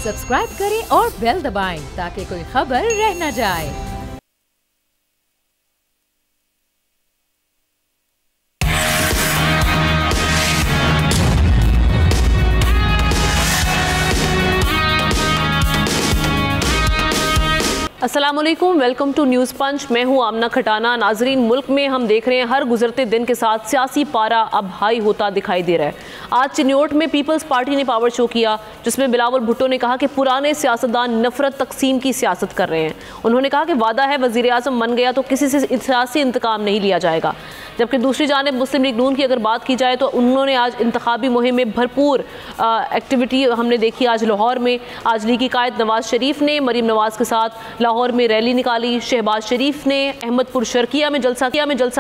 Subscribe करें और bell दबाएं ताकि कोई खबर रह न जाए। अस्सलामुअलैकुम, वेलकम टू न्यूज़ पंच। मैं हूं आमना खटाना। नाजरीन, मुल्क में हम देख रहे हैं हर गुजरते दिन के साथ सियासी पारा अब हाई होता दिखाई दे रहा है। आज चिन्योट में पीपल्स पार्टी ने पावर शो किया, जिसमें बिलावल भुट्टो ने कहा कि पुराने सियासतदान नफरत तकसीम की सियासत कर रहे हैं। उन्होंने कहा कि वादा है वज़ीर आज़म बन गया तो किसी से सियासी इंतकाम नहीं लिया जाएगा। जबकि दूसरी जानिब मुस्लिम लीग नून की अगर बात की जाए तो उन्होंने आज इंतखाबी मुहिम में भरपूर एक्टिविटी हमने देखी। आज लाहौर में आज लीगी कायद नवाज शरीफ ने मरीम नवाज के साथ लाहौर में रैली निकाली। शहबाज शरीफ ने अहमदपुर शर्किया में जलसा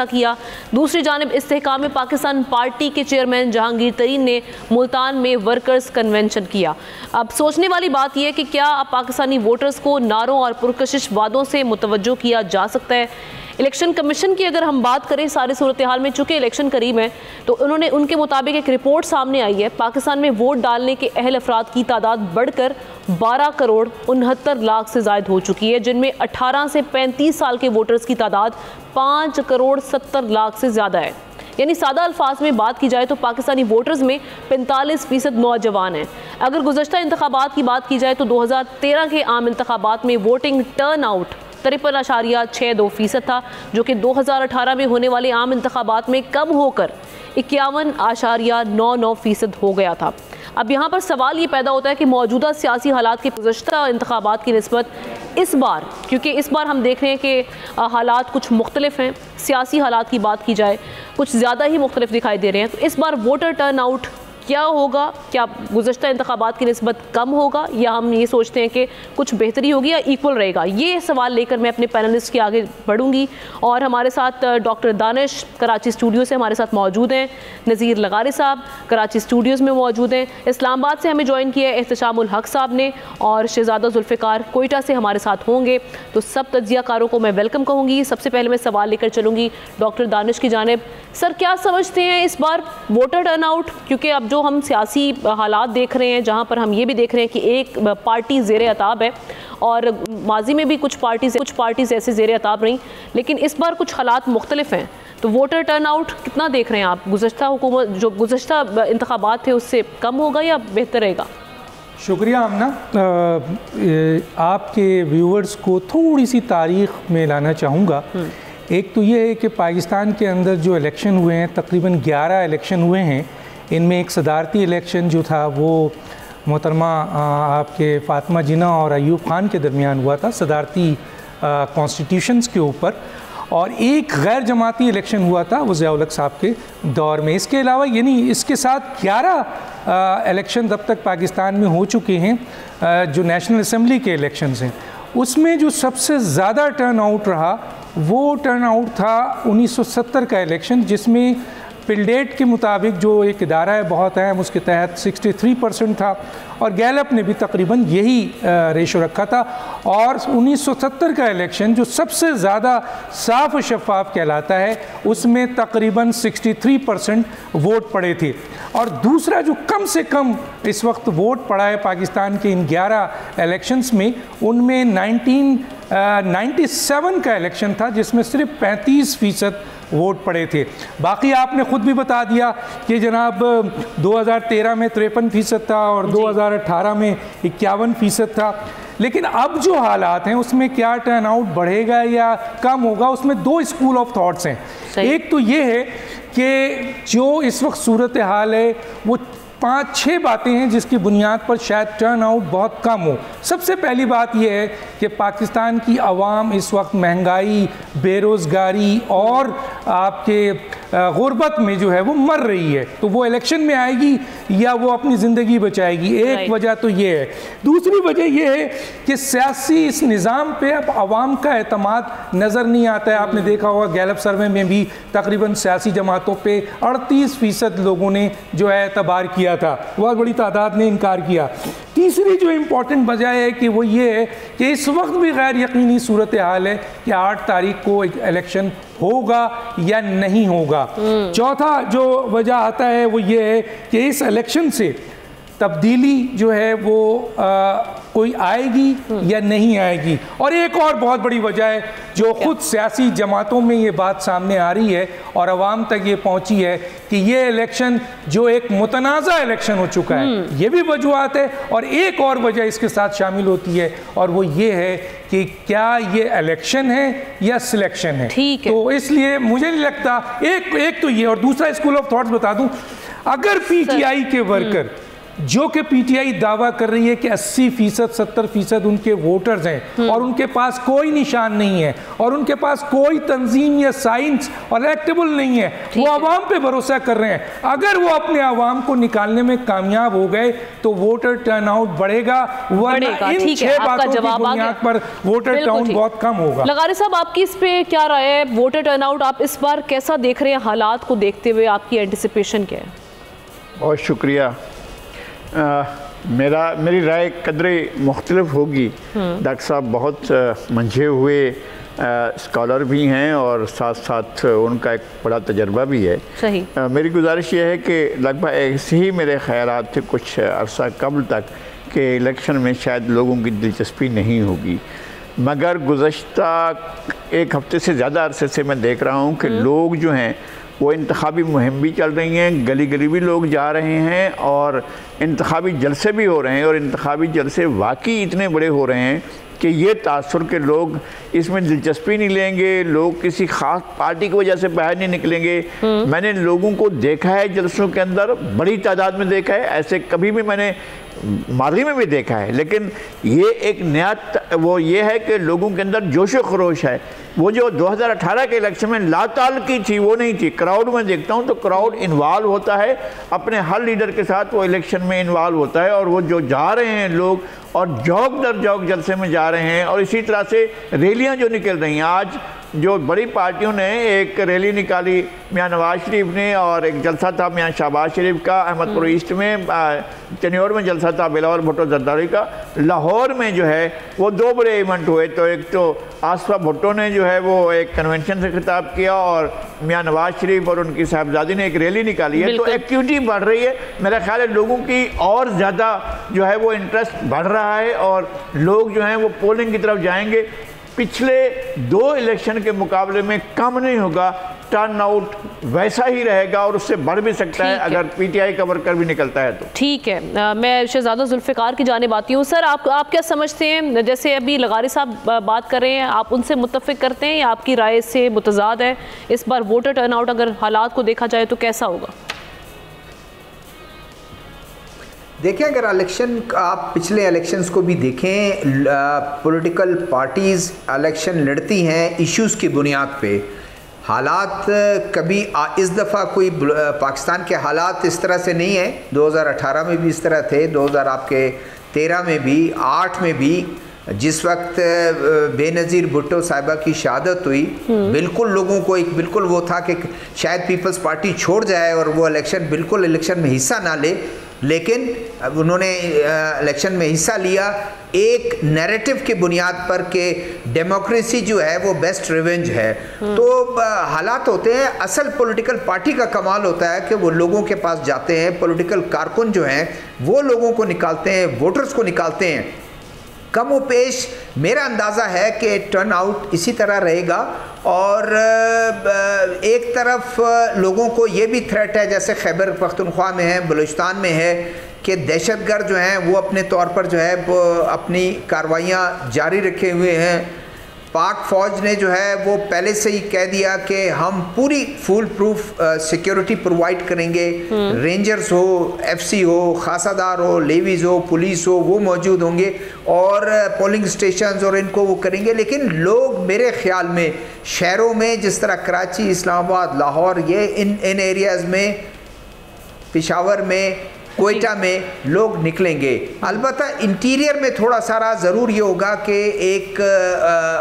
किया। दूसरी जानिब इस्तेहकाम पाकिस्तान पार्टी के चेयरमैन जहांगीर तरीन ने मुल्तान में वर्कर्स कन्वेंशन किया। अब सोचने वाली बात यह है कि क्या अब पाकिस्तानी वोटर्स को नारों और पुरकशिश वादों से मुतवज्जो किया जा सकता है। इलेक्शन कमीशन की अगर हम बात करें सारी सूरत हाल में, चूँकि इलेक्शन करीब है तो उनके मुताबिक एक रिपोर्ट सामने आई है। पाकिस्तान में वोट डालने के अहल अफराद की तादाद बढ़कर 12 करोड़ 69 लाख से ज़ायद हो चुकी है, जिनमें 18 से 35 साल के वोटर्स की तादाद 5 करोड़ 70 लाख से ज़्यादा है। यानी सादा अल्फाज में बात की जाए तो पाकिस्तानी वोटर्स में 45% नौजवान हैं। अगर गुज़श्ता इंतखाबात की बात की जाए तो 2013 के आम इंतखाबात में वोटिंग टर्न आउट 53.62% था, जो कि 2018 में होने वाले आम इंतखाबात में कम होकर 51.99% हो गया था। अब यहाँ पर सवाल ये पैदा होता है कि मौजूदा सियासी हालात के गुज़श्ता इंतखाबात की निस्बत इस बार, क्योंकि इस बार हम देख रहे हैं कि हालात कुछ मुख्तलिफ हैं, सियासी हालात की बात की जाए कुछ ज़्यादा ही मुख्तलिफ दिखाई दे रहे हैं, तो इस बार वोटर टर्न आउट क्या होगा? क्या गुज़श्ता इंतखाबात की निस्बत कम होगा, या हम ये सोचते हैं कि कुछ बेहतरी होगी या इक्वल रहेगा? ये सवाल लेकर मैं अपने पैनलिस्ट के आगे बढ़ूंगी। और हमारे साथ डॉक्टर दानिश कराची स्टूडियो से हमारे साथ मौजूद हैं, नज़ीर लगारी साहब कराची स्टूडियोज़ में मौजूद हैं, इस्लामाबाद से हमें ज्वाइन किया है एहतशामुल हक साहब ने, और शहजादा जुल्फ़िकार कोयटा से हमारे साथ होंगे। तो सब तज्ज़ियाकारों को मैं वेलकम कहूँगी। सबसे पहले मैं सवाल लेकर चलूँगी डॉक्टर दानिश की जानिब। सर, क्या समझते हैं इस बार वोटर टर्नआउट? क्योंकि अब जो हम सियासी हालात देख रहे हैं, जहां पर हम ये भी देख रहे हैं कि एक पार्टी ज़ेरे अताब है, और माजी में भी कुछ पार्टीज़ ऐसे ज़ेरे अताब रहीं, लेकिन इस बार कुछ हालात मुख्तलिफ हैं। तो वोटर टर्नआउट कितना देख रहे हैं आप? गुज़श्ता हुकूमत जो गुज़श्ता इंतखाबात थे उससे कम होगा या बेहतर रहेगा? शुक्रिया आमना। आपके व्यूवर्स को थोड़ी सी तारीख़ में लाना चाहूँगा। एक तो ये है कि पाकिस्तान के अंदर जो इलेक्शन हुए हैं, तकरीबन 11 इलेक्शन हुए हैं। इनमें एक सदारती इलेक्शन जो था वो मोहतरमा आपके फ़ातिमा जिन्ना और अयूब ख़ान के दरमियान हुआ था, सदारती कॉन्स्टिट्यूशंस के ऊपर, और एक गैर जमाती इलेक्शन हुआ था वो ज़िया उल हक साहब के दौर में। इसके अलावा यानी इसके साथ 11 इलेक्शन अब तक पाकिस्तान में हो चुके हैं जो नेशनल असम्बली के इलेक्शंस हैं। उसमें जो सबसे ज़्यादा टर्न आउट रहा वो टर्न आउट था 1970 का इलेक्शन, जिसमें पिलडेट के मुताबिक जो एक इदारा है बहुत अहम, उसके तहत 63% था, और गैलप ने भी तकरीबन यही रेशो रखा था। और 1970 का इलेक्शन जो सबसे ज़्यादा साफ और शफाफ कहलाता है, उसमें तकरीबन 63% वोट पड़े थे। और दूसरा जो कम से कम इस वक्त वोट पड़ा है पाकिस्तान के इन 11 इलेक्शंस में, उनमें 1997 का इलेक्शन था, जिसमें सिर्फ 35% वोट पड़े थे। बाकी आपने ख़ुद भी बता दिया कि जनाब 2013 में 53% था और 2018 में 51% था। लेकिन अब जो हालात हैं उसमें क्या टर्न आउट बढ़ेगा या कम होगा, उसमें 2 स्कूल ऑफ थॉट्स हैं। एक तो ये है कि जो इस वक्त सूरत हाल है वो 5-6 बातें हैं जिसकी बुनियाद पर शायद टर्न आउट बहुत कम हो। सबसे पहली बात यह है कि पाकिस्तान की आवाम इस वक्त महंगाई, बेरोज़गारी और आपके गुर्बत में जो है वो मर रही है, तो वो इलेक्शन में आएगी या वो अपनी ज़िंदगी बचाएगी। एक वजह तो ये है। दूसरी वजह ये है कि सियासी इस निज़ाम पे अब आवाम का एतमाद नज़र नहीं आता है। आपने देखा होगा गैलप सर्वे में भी तकरीबन सियासी जमातों पे 38% लोगों ने जो है एतबार किया था, बहुत बड़ी तादाद ने इनकार किया। तीसरी जो इम्पोर्टेंट वजह है कि वो ये है कि इस वक्त भी गैर यकीनी सूरत हाल है कि 8 तारीख को इलेक्शन होगा या नहीं होगा। चौथा जो वजह आता है वो ये है कि इस इलेक्शन से तब्दीली जो है वो कोई आएगी या नहीं आएगी। और एक और बहुत बड़ी वजह है जो खुद सियासी जमातों में ये बात सामने आ रही है और आवाम तक ये पहुंची है कि ये इलेक्शन जो एक मुतनाज़ा इलेक्शन हो चुका है, ये भी वजूहात है। और एक और वजह इसके साथ शामिल होती है और वो ये है कि क्या ये इलेक्शन है या सिलेक्शन है। तो इसलिए मुझे नहीं लगता, एक तो ये, और दूसरा स्कूल ऑफ थॉट्स बता दूं, अगर पीटीआई के वर्कर जो कि पीटीआई दावा कर रही है कि 80%, 70% उनके वोटर्स हैं और उनके पास कोई निशान नहीं है और उनके पास कोई तंजीम या साइंस और इलेक्टेबल नहीं है, वो आवाम पे भरोसा कर रहे हैं, अगर वो अपने आवाम को निकालने में कामयाब हो गए तो वोटर टर्नआउट बढ़ेगा, वरना इन 6 बातों की बुनियाद पर वोटर टर्नआउट बहुत कम होगा। लगारी साहब, आपकी इस पे क्या राय है? वोटर टर्नआउट आप इस बार कैसा देख रहे हैं? हालात को देखते हुए आपकी एंटिसिपेशन क्या है? बहुत शुक्रिया। मेरी राय कदरे मुख्तलिफ होगी। डॉक्टर साहब बहुत मंझे हुए स्कॉलर भी हैं और साथ साथ उनका एक बड़ा तजर्बा भी है। सही। मेरी गुजारिश ये है कि लगभग ऐसे ही मेरे ख्यालात थे कुछ अरसा कबल तक कि इलेक्शन में शायद लोगों की दिलचस्पी नहीं होगी, मगर गुज़श्ता एक हफ्ते से ज़्यादा अरसे से मैं देख रहा हूँ कि लोग जो हैं वो इंतखाबी मुहिम भी चल रही हैं, गली गली भी लोग जा रहे हैं और इंतखाबी जलसे भी हो रहे हैं और इंतखाबी जलसे वाकई इतने बड़े हो रहे हैं कि ये तासुर के लोग इसमें दिलचस्पी नहीं लेंगे, लोग किसी ख़ास पार्टी की वजह से बाहर नहीं निकलेंगे। मैंने लोगों को देखा है जलसों के अंदर, बड़ी तादाद में देखा है, ऐसे कभी भी मैंने माजी में भी देखा है, लेकिन ये एक नया वो ये है कि लोगों के अंदर जोश व खरोश है। वो जो 2018 के इलेक्शन में लाताल की थी वो नहीं थी। क्राउड में देखता हूँ तो क्राउड इन्वॉल्व होता है, अपने हर लीडर के साथ वो इलेक्शन में इन्वॉल्व होता है और वो जो जा रहे हैं लोग और जौक दर जौक जलसे में जा रहे हैं और इसी तरह से रैलियाँ जो निकल रही हैं। आज जो बड़ी पार्टियों ने एक रैली निकाली मियाँ नवाज शरीफ ने और एक जलसा था मियाँ शहबाज शरीफ का, अहमदपुर ईस्ट में, चनियोर में जलसा था बिलावल भुट्टो जरदारी का, लाहौर में जो है वो 2 बड़े इवेंट हुए। तो एक तो आसफा भुट्टो ने जो है वो एक कन्वेंशन से खिताब किया और मियाँ नवाज शरीफ और उनकी साहबजादी ने एक रैली निकाली है। तो एक्टिविटी बढ़ रही है, मेरा ख्याल है लोगों की और ज़्यादा जो है वो इंटरेस्ट बढ़ रहा है और लोग जो हैं वो पोलिंग की तरफ जाएंगे। पिछले 2 इलेक्शन के मुकाबले में कम नहीं होगा, टर्न आउट वैसा ही रहेगा और उससे बढ़ भी सकता है अगर पीटीआई का वर्कर भी निकलता है तो। ठीक है, मैं शहजादा जुल्फ़िकार की जानिब आती हूँ। सर, आप क्या समझते हैं? जैसे अभी लगारी साहब बात कर रहे हैं, आप उनसे मुत्तफ़िक करते हैं या आपकी राय से मुतज़ाद है? इस बार वोटर टर्न आउट अगर हालात को देखा जाए तो कैसा होगा? देखें, अगर इलेक्शन आप पिछले इलेक्शंस को भी देखें, पॉलिटिकल पार्टीज़ इलेक्शन लड़ती हैं इश्यूज़ की बुनियाद पे। हालात कभी इस दफ़ा कोई पाकिस्तान के हालात इस तरह से नहीं है, 2018 में भी इस तरह थे, 2013 में भी, 8 में भी, जिस वक्त बेनज़ीर भुट्टो साहिबा की शहादत हुई, बिल्कुल लोगों को एक बिल्कुल वो था कि शायद पीपल्स पार्टी छोड़ जाए और वो बिल्कुल इलेक्शन में हिस्सा ना ले, लेकिन उन्होंने इलेक्शन में हिस्सा लिया एक नैरेटिव के बुनियाद पर कि डेमोक्रेसी जो है वो बेस्ट रिवेंज है। तो हालात होते हैं, असल पॉलिटिकल पार्टी का कमाल होता है कि वो लोगों के पास जाते हैं, पॉलिटिकल कारकुन जो हैं वो लोगों को निकालते हैं, वोटर्स को निकालते हैं। कम व पेश मेरा अंदाज़ा है कि टर्न आउट इसी तरह रहेगा और एक तरफ लोगों को ये भी थ्रेट है, जैसे खैबर पख्तूनख्वा में है, बलूचिस्तान में है, कि दहशतगर्द जो हैं वो अपने तौर पर जो है वो अपनी कार्रवाइयाँ जारी रखे हुए हैं। पाक फ़ौज ने जो है वो पहले से ही कह दिया कि हम पूरी फुल प्रूफ सिक्योरिटी प्रोवाइड करेंगे, रेंजर्स हो, एफसी हो, खासादार हो, लेवीज हो, पुलिस हो, वो मौजूद होंगे और पोलिंग स्टेशंस और इनको वो करेंगे। लेकिन लोग मेरे ख्याल में शहरों में जिस तरह कराची, इस्लामाबाद, लाहौर, ये इन एरियाज़ में, पेशावर में, कोयटा में लोग निकलेंगे। अलबत्ता इंटीरियर में थोड़ा सारा ज़रूर ये होगा कि एक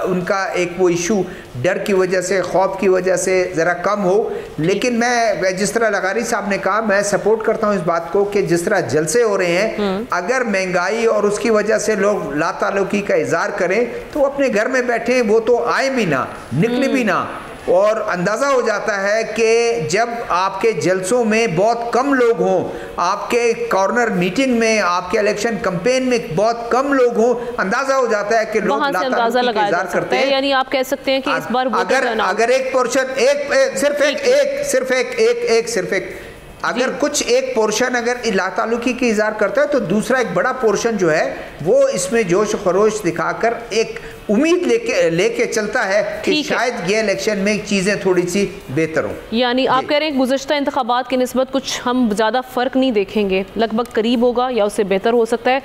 उनका एक वो इशू डर की वजह से, खौफ की वजह से ज़रा कम हो। लेकिन मैं जिस तरह लगारी साहब ने कहा, मैं सपोर्ट करता हूँ इस बात को कि जिस तरह जलसे हो रहे हैं, अगर महंगाई और उसकी वजह से लोग लाताल्लुकी का इज़हार करें तो अपने घर में बैठे, वो तो आए भी ना, निकले भी ना, और अंदाज़ा हो जाता है कि जब आपके जलसों में बहुत कम लोग हों, आपके कॉर्नर मीटिंग में, आपके इलेक्शन कैंपेन में बहुत कम लोग हों, अंदाज़ा हो जाता है कि लोग अंदाजा लगाया जा सकता है। यानी आप कह सकते हैं कि इस बार अगर एक पोर्शन सिर्फ एक अगर कुछ एक पोर्शन अगर लाताल्लुकी की इज़हार करता है तो दूसरा एक बड़ा पोर्शन जो है वो इसमें जोश खरोश दिखाकर एक उम्मीद लेके चलता है कि शायद ये इलेक्शन में चीज़ें थोड़ी सी बेहतर हों। यानी आप कह रहे हैं गुज़श्ता इंतखाबात की निस्बत कुछ हम ज़्यादा फ़र्क नहीं देखेंगे, लगभग करीब होगा या उससे बेहतर हो सकता है।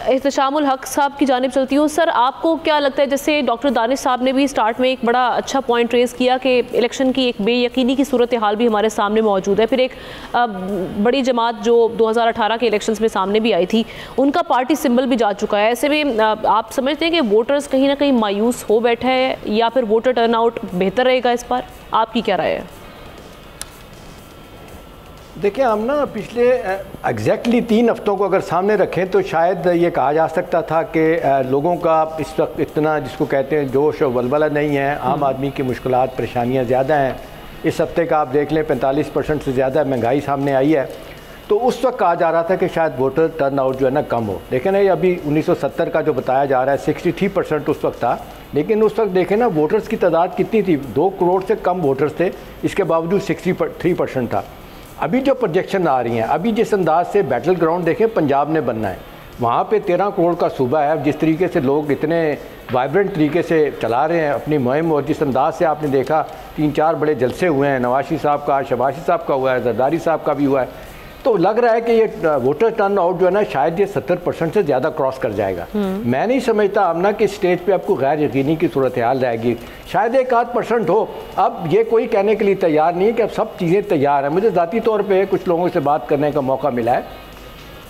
एहतशामुल हक साहब की जानिब चलती हूँ। सर, आपको क्या लगता है, जैसे डॉक्टर दानिश साहब ने भी स्टार्ट में एक बड़ा अच्छा पॉइंट रेज़ किया कि इलेक्शन की एक बेयकीनी की सूरत हाल भी हमारे सामने मौजूद है, फिर एक बड़ी जमात जो 2018 के इलेक्शंस में सामने भी आई थी, उनका पार्टी सिंबल भी जा चुका है। ऐसे में आप समझते हैं कि वोटर्स कहीं ना कहीं मायूस हो बैठे हैं या फिर वोटर टर्नआउट बेहतर रहेगा इस बार? आपकी क्या राय है? देखिए, हम ना पिछले एग्जैक्टली 3 हफ्तों को अगर सामने रखें तो शायद ये कहा जा सकता था कि लोगों का इस वक्त इतना, जिसको कहते हैं, जोश और वलवला नहीं है। आम आदमी की मुश्किलात, परेशानियाँ ज़्यादा हैं। इस हफ्ते का आप देख लें 45% से ज़्यादा महंगाई सामने आई है। तो उस वक्त कहा जा रहा था कि शायद वोटर टर्नआउट जो है ना कम हो, लेकिन ये अभी 1970 का जो बताया जा रहा है 63% उस वक्त था। लेकिन उस वक्त देखें ना, वोटर्स की तादाद कितनी थी, 2 करोड़ से कम वोटर्स थे, इसके बावजूद 63% था। अभी जो प्रोजेक्शन आ रही हैं, अभी जिस अंदाज से बैटल ग्राउंड देखें पंजाब ने बनना है, वहाँ पे 13 करोड़ का सूबा है। जिस तरीके से लोग इतने वाइब्रेंट तरीके से चला रहे हैं अपनी मुहिम, और जिस अंदाज से आपने देखा 3-4 बड़े जलसे हुए हैं, नवाशी साहब का, शबाशी साहब का हुआ है, जरदारी साहब का भी हुआ है, तो लग रहा है कि ये वोटर टर्न आउट जो है ना शायद ये 70% से ज़्यादा क्रॉस कर जाएगा। मैं नहीं समझता आमना कि स्टेज पे आपको गैर यकीनी की सूरत हाल रहेगी, शायद 1-8% हो। अब ये कोई कहने के लिए तैयार नहीं है कि अब सब चीज़ें तैयार हैं। मुझे ज़ाती तौर पे कुछ लोगों से बात करने का मौका मिला है,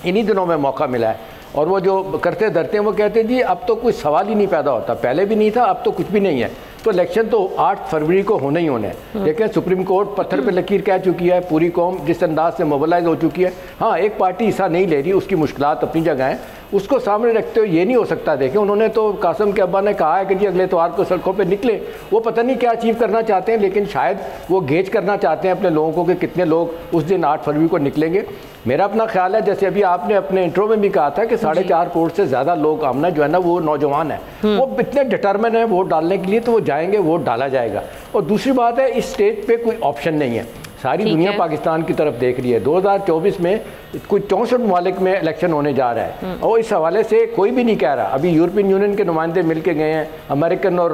इन्हीं दिनों में मौका मिला है, और वो जो करते धरते हैं वो कहते हैं जी अब तो कोई सवाल ही नहीं पैदा होता, पहले भी नहीं था, अब तो कुछ भी नहीं है। तो इलेक्शन तो 8 फरवरी को होने ही होने हैं। लेकिन सुप्रीम कोर्ट पत्थर पे लकीर कह चुकी है, पूरी कौम जिस अंदाज से मोबिलाइज हो चुकी है। हाँ, एक पार्टी हिस्सा नहीं ले रही, उसकी मुश्किलात अपनी जगह हैं, उसको सामने रखते हुए ये नहीं हो सकता। देखें, उन्होंने तो कासिम के अब्बा ने कहा है कि जी अगले इतवार को सड़कों पे निकले। वो पता नहीं क्या अचीव करना चाहते हैं, लेकिन शायद वो गेज करना चाहते हैं अपने लोगों को कि कितने लोग उस दिन 8 फरवरी को निकलेंगे। मेरा अपना ख्याल है, जैसे अभी आपने अपने इंट्रो में भी कहा था कि 4.5 करोड़ से ज़्यादा लोग आमना जो है ना वो नौजवान है, वो इतने डिटर्मिन है वोट डालने के लिए, तो वो जाएंगे, वोट डाला जाएगा। और दूसरी बात है, इस स्टेज पे कोई ऑप्शन नहीं है, सारी दुनिया पाकिस्तान की तरफ देख रही है। 2024 में कुछ 64 ममालिक में इलेक्शन होने जा रहा है, और इस हवाले से कोई भी नहीं कह रहा। अभी यूरोपियन यूनियन के नुमाइंदे मिल के गए हैं, अमेरिकन और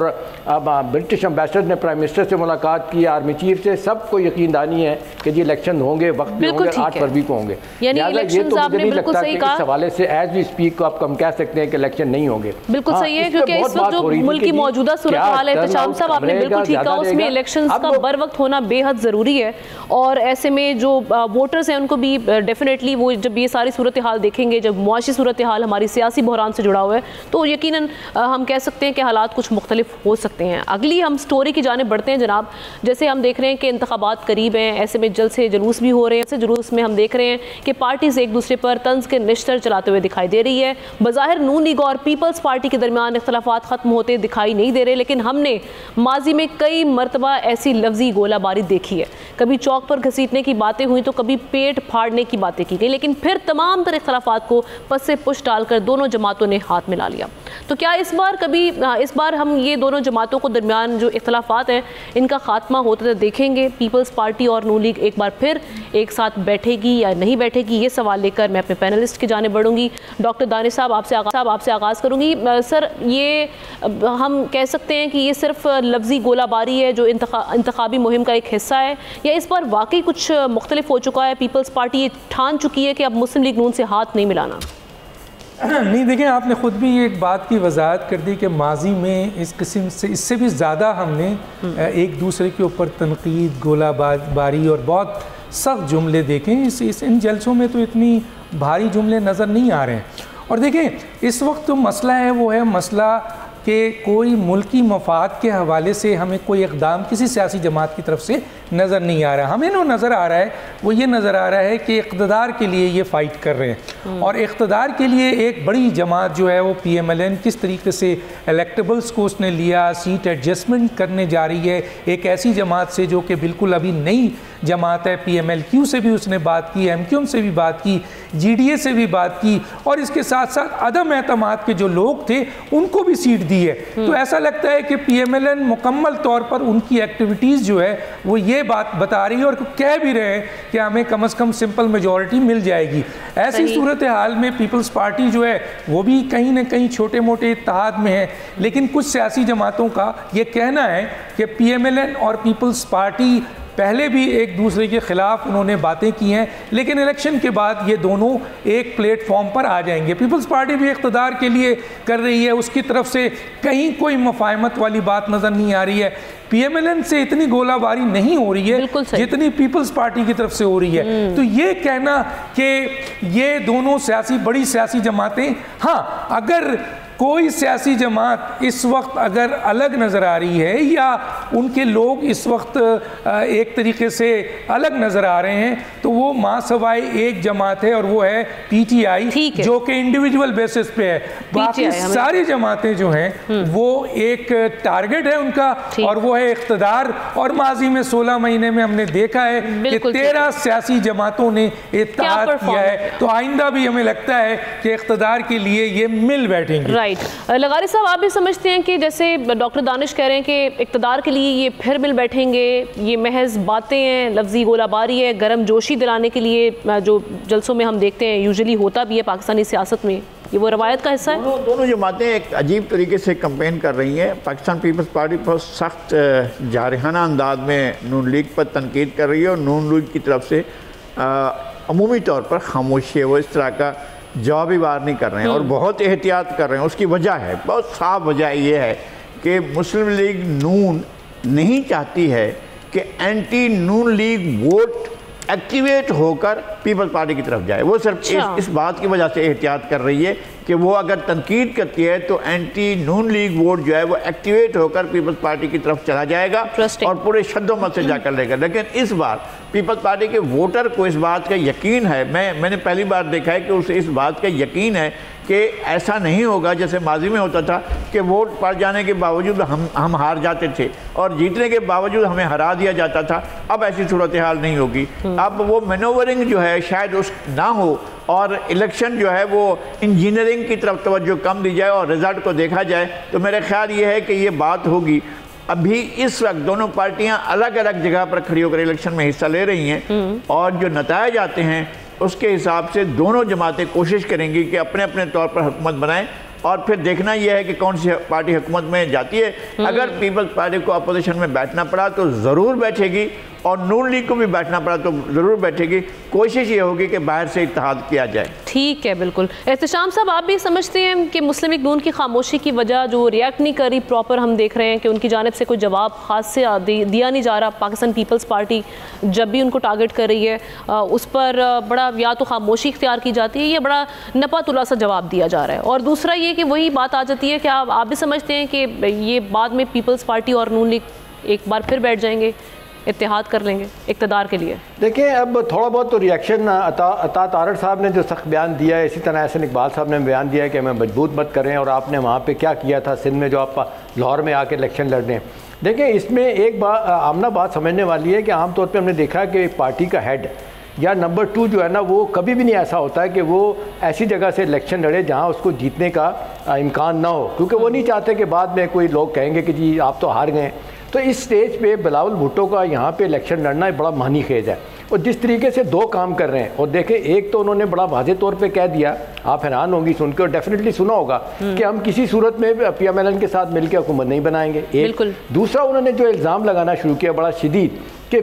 ब्रिटिश एम्बेसडर ने प्राइम मिनिस्टर से मुलाकात की, आर्मी चीफ से, सबको यकीनदानी है कि जी इलेक्शन होंगे, वक्त पे होंगे, 8 फरवरी को होंगे। ये तो मुझे नहीं लगता कि इस हवाले से एज वी स्पीक को आप कम कह सकते हैं कि इलेक्शन नहीं होंगे। बिल्कुल सही है, क्योंकि इस वक्त जो मुल्क की मौजूदा सूरत हाल है, एहतशाम साहब आपने बिल्कुल ठीक कहा, उसमें इलेक्शंस का बर वक्त होना बेहद ज़रूरी है। और ऐसे में जो वोटर्स हैं उनको भी डेफिनेटली वो जब ये सारी सूरत हाल देखेंगे, जब मुआशी सूरत हाल हमारी सियासी बहरान से जुड़ा हुआ है, तो यकीनन हम कह सकते हैं कि हालात कुछ मुख्तलिफ हो सकते हैं। अगली हम स्टोरी की जानिब बढ़ते हैं जनाब। जैसे हम देख रहे हैं कि इंतखाबात करीब हैं, ऐसे में जल्द से जुलूस भी हो रहे हैं। ऐसे जुलूस में हम देख रहे हैं कि पार्टीज़ एक दूसरे पर तंज के निश्तर चलाते हुए दिखाई दे रही है। बज़ाहिर नून लीग और पीपल्स पार्टी के दरमियान इख्तलाफात ख़त्म होते दिखाई नहीं दे रहे, लेकिन हमने माजी में कई मरतबा ऐसी लफ्जी गोलाबारी देखी है। कभी चौक पर घसीटने की बातें हुई तो कभी पेट फाड़ने की बातें की गई, लेकिन फिर तमाम तरह इख्तलाफात को पस से पुश डालकर दोनों जमातों ने हाथ मिला लिया। तो क्या इस बार हम ये दोनों जमातों को दरमियान जो इख्तलाफात हैं इनका खात्मा होते देखेंगे? पीपल्स पार्टी और नून लीग एक बार फिर एक साथ बैठेगी या नहीं बैठेगी, ये सवाल लेकर मैं अपने पैनलिस्ट की जानिब बढ़ूंगी। डॉक्टर दानिश साहब आपसे आगाज़ करूँगी। सर, ये हम कह सकते हैं कि ये सिर्फ लफ्जी गोलाबारी है जो इंतखाबी मुहिम का एक हिस्सा है, या इस बार वाकई कुछ मुख्तलिफ हो चुका है? पीपल्स पार्टी ये ठान चुकी है कि अब मुस्लिम लीग नून से हाथ नहीं मिलाना? नहीं, देखें, आपने ख़ुद भी एक बात की वजाहत कर दी कि माजी में इस किस्म से इससे भी ज़्यादा हमने एक दूसरे के ऊपर तनकीद, गोलाबारी और बहुत सख्त जुमले देखे। इन जलसों में तो इतनी भारी जुमले नज़र नहीं आ रहे हैं। और देखें, इस वक्त तो मसला है वो है मसला कि कोई मुल्की मफाद के हवाले से हमें कोई इक़दाम किसी सियासी जमात की तरफ से नज़र नहीं आ रहा। हमें जो नज़र आ रहा है वो ये नज़र आ रहा है कि इक़्तिदार के लिए ये फ़ाइट कर रहे हैं, और इक़्तिदार के लिए एक बड़ी जमात जो है वो PMLN किस तरीके से इलेक्टेबल्स को उसने लिया, सीट एडजस्टमेंट करने जा रही है एक ऐसी जमात से जो कि बिल्कुल अभी नई जमात है। PMLQ से भी उसने बात की, MQM से भी बात की, GDA से भी बात की, और इसके साथ साथ अदम एतमाद के जो लोग थे उनको भी सीट दी है। तो ऐसा लगता है कि PMLN मुकम्मल तौर पर उनकी एक्टिविटीज़ जो है वो ये बात बता रही है और कह भी रहे हैं कि हमें कम से कम सिंपल मेजॉरिटी मिल जाएगी। ऐसी सूरत हाल में पीपल्स पार्टी जो है वो भी कहीं ना कहीं छोटे मोटे इत्तेहाद में है, लेकिन कुछ सियासी जमातों का ये कहना है कि PMLN और पीपल्स पार्टी पहले भी एक दूसरे के ख़िलाफ़ उन्होंने बातें की हैं, लेकिन इलेक्शन के बाद ये दोनों एक प्लेटफॉर्म पर आ जाएंगे। पीपल्स पार्टी भी इक़्तिदार के लिए कर रही है, उसकी तरफ से कहीं कोई मुफाहमत वाली बात नज़र नहीं आ रही है। PMLN से इतनी गोलाबारी नहीं हो रही है जितनी पीपल्स पार्टी की तरफ से हो रही है। तो ये कहना कि ये दोनों बड़ी सियासी जमातें, हाँ, अगर कोई सियासी जमात इस वक्त अगर अलग नज़र आ रही है या उनके लोग इस वक्त एक तरीके से अलग नज़र आ रहे हैं, तो वो मां सवाए एक जमात है और वो है PTI, जो कि इंडिविजुअल बेसिस पे है। बाकी सारी जमातें जो हैं वो एक टारगेट है उनका, और वो है इक़्तिदार। और माजी में 16 महीने में हमने देखा है कि 13 सियासी जमातों ने इत्तेहाद किया है, तो आइंदा भी हमें लगता है कि इक़्तिदार के लिए ये मिल बैठेंगे। लगारी साहब, आप भी समझते हैं कि जैसे डॉक्टर दानिश कह रहे हैं कि इक़्तिदार के लिए ये फिर मिल बैठेंगे, ये महज बातें हैं, लफ्ज़ी गोलाबारी है, गर्म जोशी दिलाने के लिए जो जलसों में हम देखते हैं यूजुअली होता भी है पाकिस्तानी सियासत में, ये वो रवायत का हिस्सा है? दोनों जमातें एक अजीब तरीके से कैंपेन कर रही हैं। पाकिस्तान पीपल्स पार्टी बहुत सख्त जारहाना अंदाज में नून लीग पर तनकीद कर रही है, और नून लीग की तरफ से अमूमी तौर पर खामोशी है, वो इस तरह का जवाबी वार नहीं कर रहे हैं और बहुत एहतियात कर रहे हैं। उसकी वजह है, बहुत साफ वजह ये है कि मुस्लिम लीग नून नहीं चाहती है कि एंटी नून लीग वोट एक्टिवेट होकर पीपल्स पार्टी की तरफ जाए। वो सिर्फ इस बात की वजह से एहतियात कर रही है कि वो अगर तनकीद करती है तो एंटी नून लीग वोट जो है वो एक्टिवेट होकर पीपल्स पार्टी की तरफ चला जाएगा और पूरे शद्दोमत से जाकर लेगा। लेकिन इस बार पीपल्स पार्टी के वोटर को इस बात का यकीन है, मैंने पहली बार देखा है कि उसे इस बात का यकीन है कि ऐसा नहीं होगा जैसे माजी में होता था कि वोट पड़ जाने के बावजूद हम हार जाते थे और जीतने के बावजूद हमें हरा दिया जाता था। अब ऐसी सूरत हाल नहीं होगी। अब वो मैनोवरिंग जो है शायद उस ना हो और इलेक्शन जो है वो इंजीनियरिंग की तरफ तवज्जो कम दी जाए और रिज़ल्ट को देखा जाए। तो मेरा ख्याल ये है कि ये बात होगी। अभी इस वक्त दोनों पार्टियां अलग अलग जगह पर खड़ी होकर इलेक्शन में हिस्सा ले रही हैं और जो नतायज आते हैं उसके हिसाब से दोनों जमातें कोशिश करेंगी कि अपने अपने तौर पर हुकूमत बनाएं और फिर देखना यह है कि कौन सी पार्टी हुकूमत में जाती है। अगर पीपल्स पार्टी को अपोजिशन में बैठना पड़ा तो ज़रूर बैठेगी और नून लीग को भी बैठना पड़ा तो ज़रूर बैठेगी। कोशिश ये होगी कि बाहर से इत्तेहाद किया जाए। ठीक है, बिल्कुल। एहतशाम साहब, आप भी समझते हैं कि मुस्लिम लीग नून की खामोशी की वजह जो रिएक्ट नहीं कर रही प्रॉपर, हम देख रहे हैं कि उनकी जानिब से कोई जवाब ख़ास से दिया नहीं जा रहा। पाकिस्तान पीपल्स पार्टी जब भी उनको टारगेट कर रही है उस पर बड़ा या तो खामोशी इख्तियार की जाती है या बड़ा नपा तुला सा जवाब दिया जा रहा है। और दूसरा ये कि वही बात आ जाती है कि आप भी समझते हैं कि ये बाद में पीपल्स पार्टी और नून लीग एक बार फिर बैठ जाएंगे, इत्तेहाद कर लेंगे इक़्तिदार के लिए? देखिए, अब थोड़ा बहुत तो रिएक्शन अता तारड़ साहब ने जो सख्त बयान दिया है, इसी तरह एहसन इकबाल साहब ने बयान दिया है कि हमें मजबूत मत करें और आपने वहाँ पे क्या किया था सिंध में जो आप लाहौर में आके इलेक्शन लड़ने। देखिए, इसमें एक बात आमना बात समझने वाली है कि आमतौर पर हमने देखा कि पार्टी का हेड या नंबर 2 जो है ना, वो कभी भी नहीं ऐसा होता है कि वो ऐसी जगह से इलेक्शन लड़े जहाँ उसको जीतने का इम्कान ना हो, क्योंकि वो नहीं चाहते कि बाद में कोई लोग कहेंगे कि जी आप तो हार गए। तो इस स्टेज पे बिलावल भुट्टो का यहाँ पे इलेक्शन लड़ना बड़ा मानी खेज है और जिस तरीके से 2 काम कर रहे हैं। और देखें, एक तो उन्होंने बड़ा वाज़े तौर पे कह दिया, आप हैरान होंगी सुनकर और डेफिनेटली सुना होगा कि हम किसी सूरत में PMLN के साथ मिलकर हुकूमत नहीं बनाएंगे। एक दूसरा, उन्होंने जो इल्ज़ाम लगाना शुरू किया बड़ा शदीद कि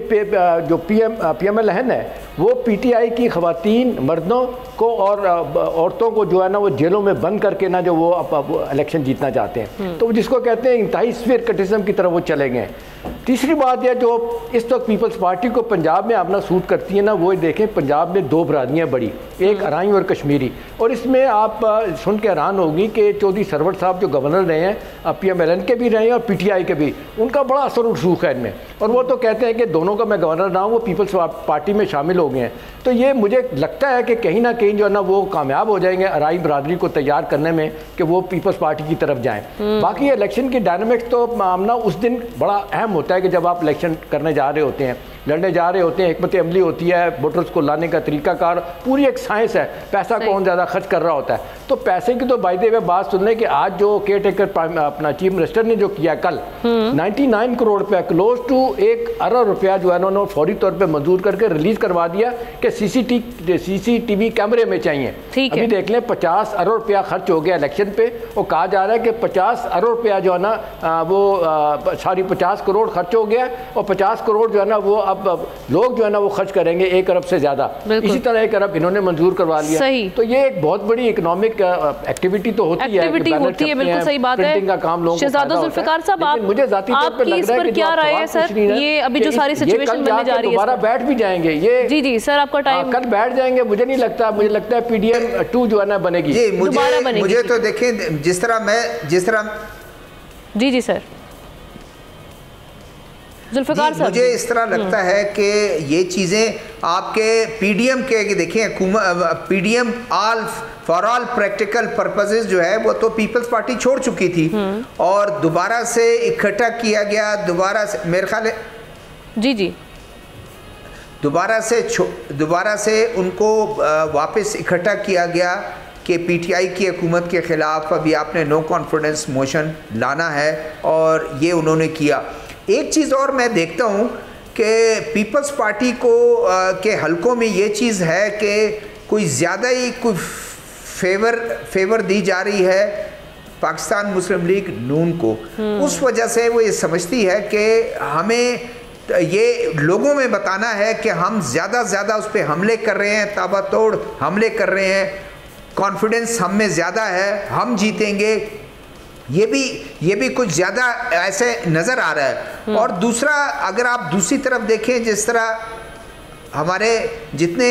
जो PMLN है वो PTI की ख़वातीन मर्दों को और औरतों को जो है ना वो जेलों में बंद करके ना जो वो इलेक्शन जीतना चाहते हैं, तो जिसको कहते हैं इंतहाई स्फीयर कटिज़म की तरफ वो चले गए। तीसरी बात यह जो इस वक्त पीपल्स पार्टी को पंजाब में अपना सूट करती है ना, वो देखें पंजाब में दो बरादरियाँ बड़ी, एक अराई और कश्मीरी, और इसमें आप सुन के हैरान होगी कि चौधरी सरवर साहब जो गवर्नर रहे हैं, PMLN के भी रहे हैं और PTI के भी, उनका बड़ा असर रसूख है इनमें, और वो तो कहते हैं कि दोनों का मैं गवर्नर रहा हूँ, वो पीपल्स पार्टी में शामिल हो गए हैं। तो ये मुझे लगता है कि कहीं ना कहीं जो है ना वो कामयाब हो जाएंगे अराई बरादरी को तैयार करने में कि वो पीपल्स पार्टी की तरफ जाएं। बाकी इलेक्शन की डायनामिक्स तो मामला उस दिन बड़ा अहम होता है कि जब आप इलेक्शन करने जा रहे होते हैं, लड़ने जा रहे होते हैं, हिकमत अमली होती है, वोटर्स को लाने का तरीकाकार, पूरी एक साइंस है, पैसा कौन ज़्यादा खर्च कर रहा होता है। तो पैसे की तो बाय द वे बात सुन लें कि आज जो केयर टेकर अपना चीफ मिनिस्टर ने जो किया कल 99 करोड़ रुपया, क्लोज टू 1 अरब रुपया जो है उन्होंने फौरी तौर पे मंजूर करके रिलीज करवा दिया कि CCTV कैमरे में चाहिए। अभी देख लें 50 अरब रुपया खर्च हो गया इलेक्शन पे, और कहा जा रहा है कि 50 अरब रुपया जो है ना वो 50 करोड़ खर्च हो गया, और 50 करोड़ जो है ना वो अब लोग जो है ना वो खर्च करेंगे 1 अरब से ज़्यादा। इसी तरह 1 अरब इन्होंने मंजूर करवा लिया। तो ये एक बहुत बड़ी इकोनॉमिक एक्टिविटी तो होती है, बिल्कुल सही बात है। का काम लोगों शहजादा जुल्फिकार साहब, आप मुझे जाती तौर पे लग रहा है कि क्या राय है सर, ये अभी जो सारी सिचुएशन बनने जा रही है, दोबारा बैठ भी जाएंगे ये? जी सर, आपका टाइम कल बैठ जाएंगे, मुझे नहीं लगता, मुझे लगता है PDM 2 जो है ना बनेगी, दोबारा बनेगी। मुझे तो देखें जिस तरह जी सर जुल्फिकार साहब, मुझे इस तरह लगता है कि ये चीज़ें आपके PDM के देखें, PDM for all practical purposes जो है वो तो पीपल्स पार्टी छोड़ चुकी थी और दोबारा से इकट्ठा किया गया, दोबारा से मेरे ख्याल जी दोबारा से उनको वापस इकट्ठा किया गया कि PTI की हुकूमत के ख़िलाफ़ अभी आपने नो कॉन्फिडेंस मोशन लाना है, और ये उन्होंने किया। एक चीज़ और मैं देखता हूँ कि पीपल्स पार्टी को के हलकों में ये चीज़ है कि कोई ज़्यादा ही कोई फेवर दी जा रही है पाकिस्तान मुस्लिम लीग नून को। उस वजह से वो ये समझती है कि हमें ये लोगों में बताना है कि हम ज़्यादा से ज़्यादा उस पर हमले कर रहे हैं, ताबड़तोड़ हमले कर रहे हैं, कॉन्फिडेंस हम में ज़्यादा है, हम जीतेंगे, ये भी कुछ ज़्यादा ऐसे नज़र आ रहा है। और दूसरा, अगर आप दूसरी तरफ देखें, जिस तरह हमारे जितने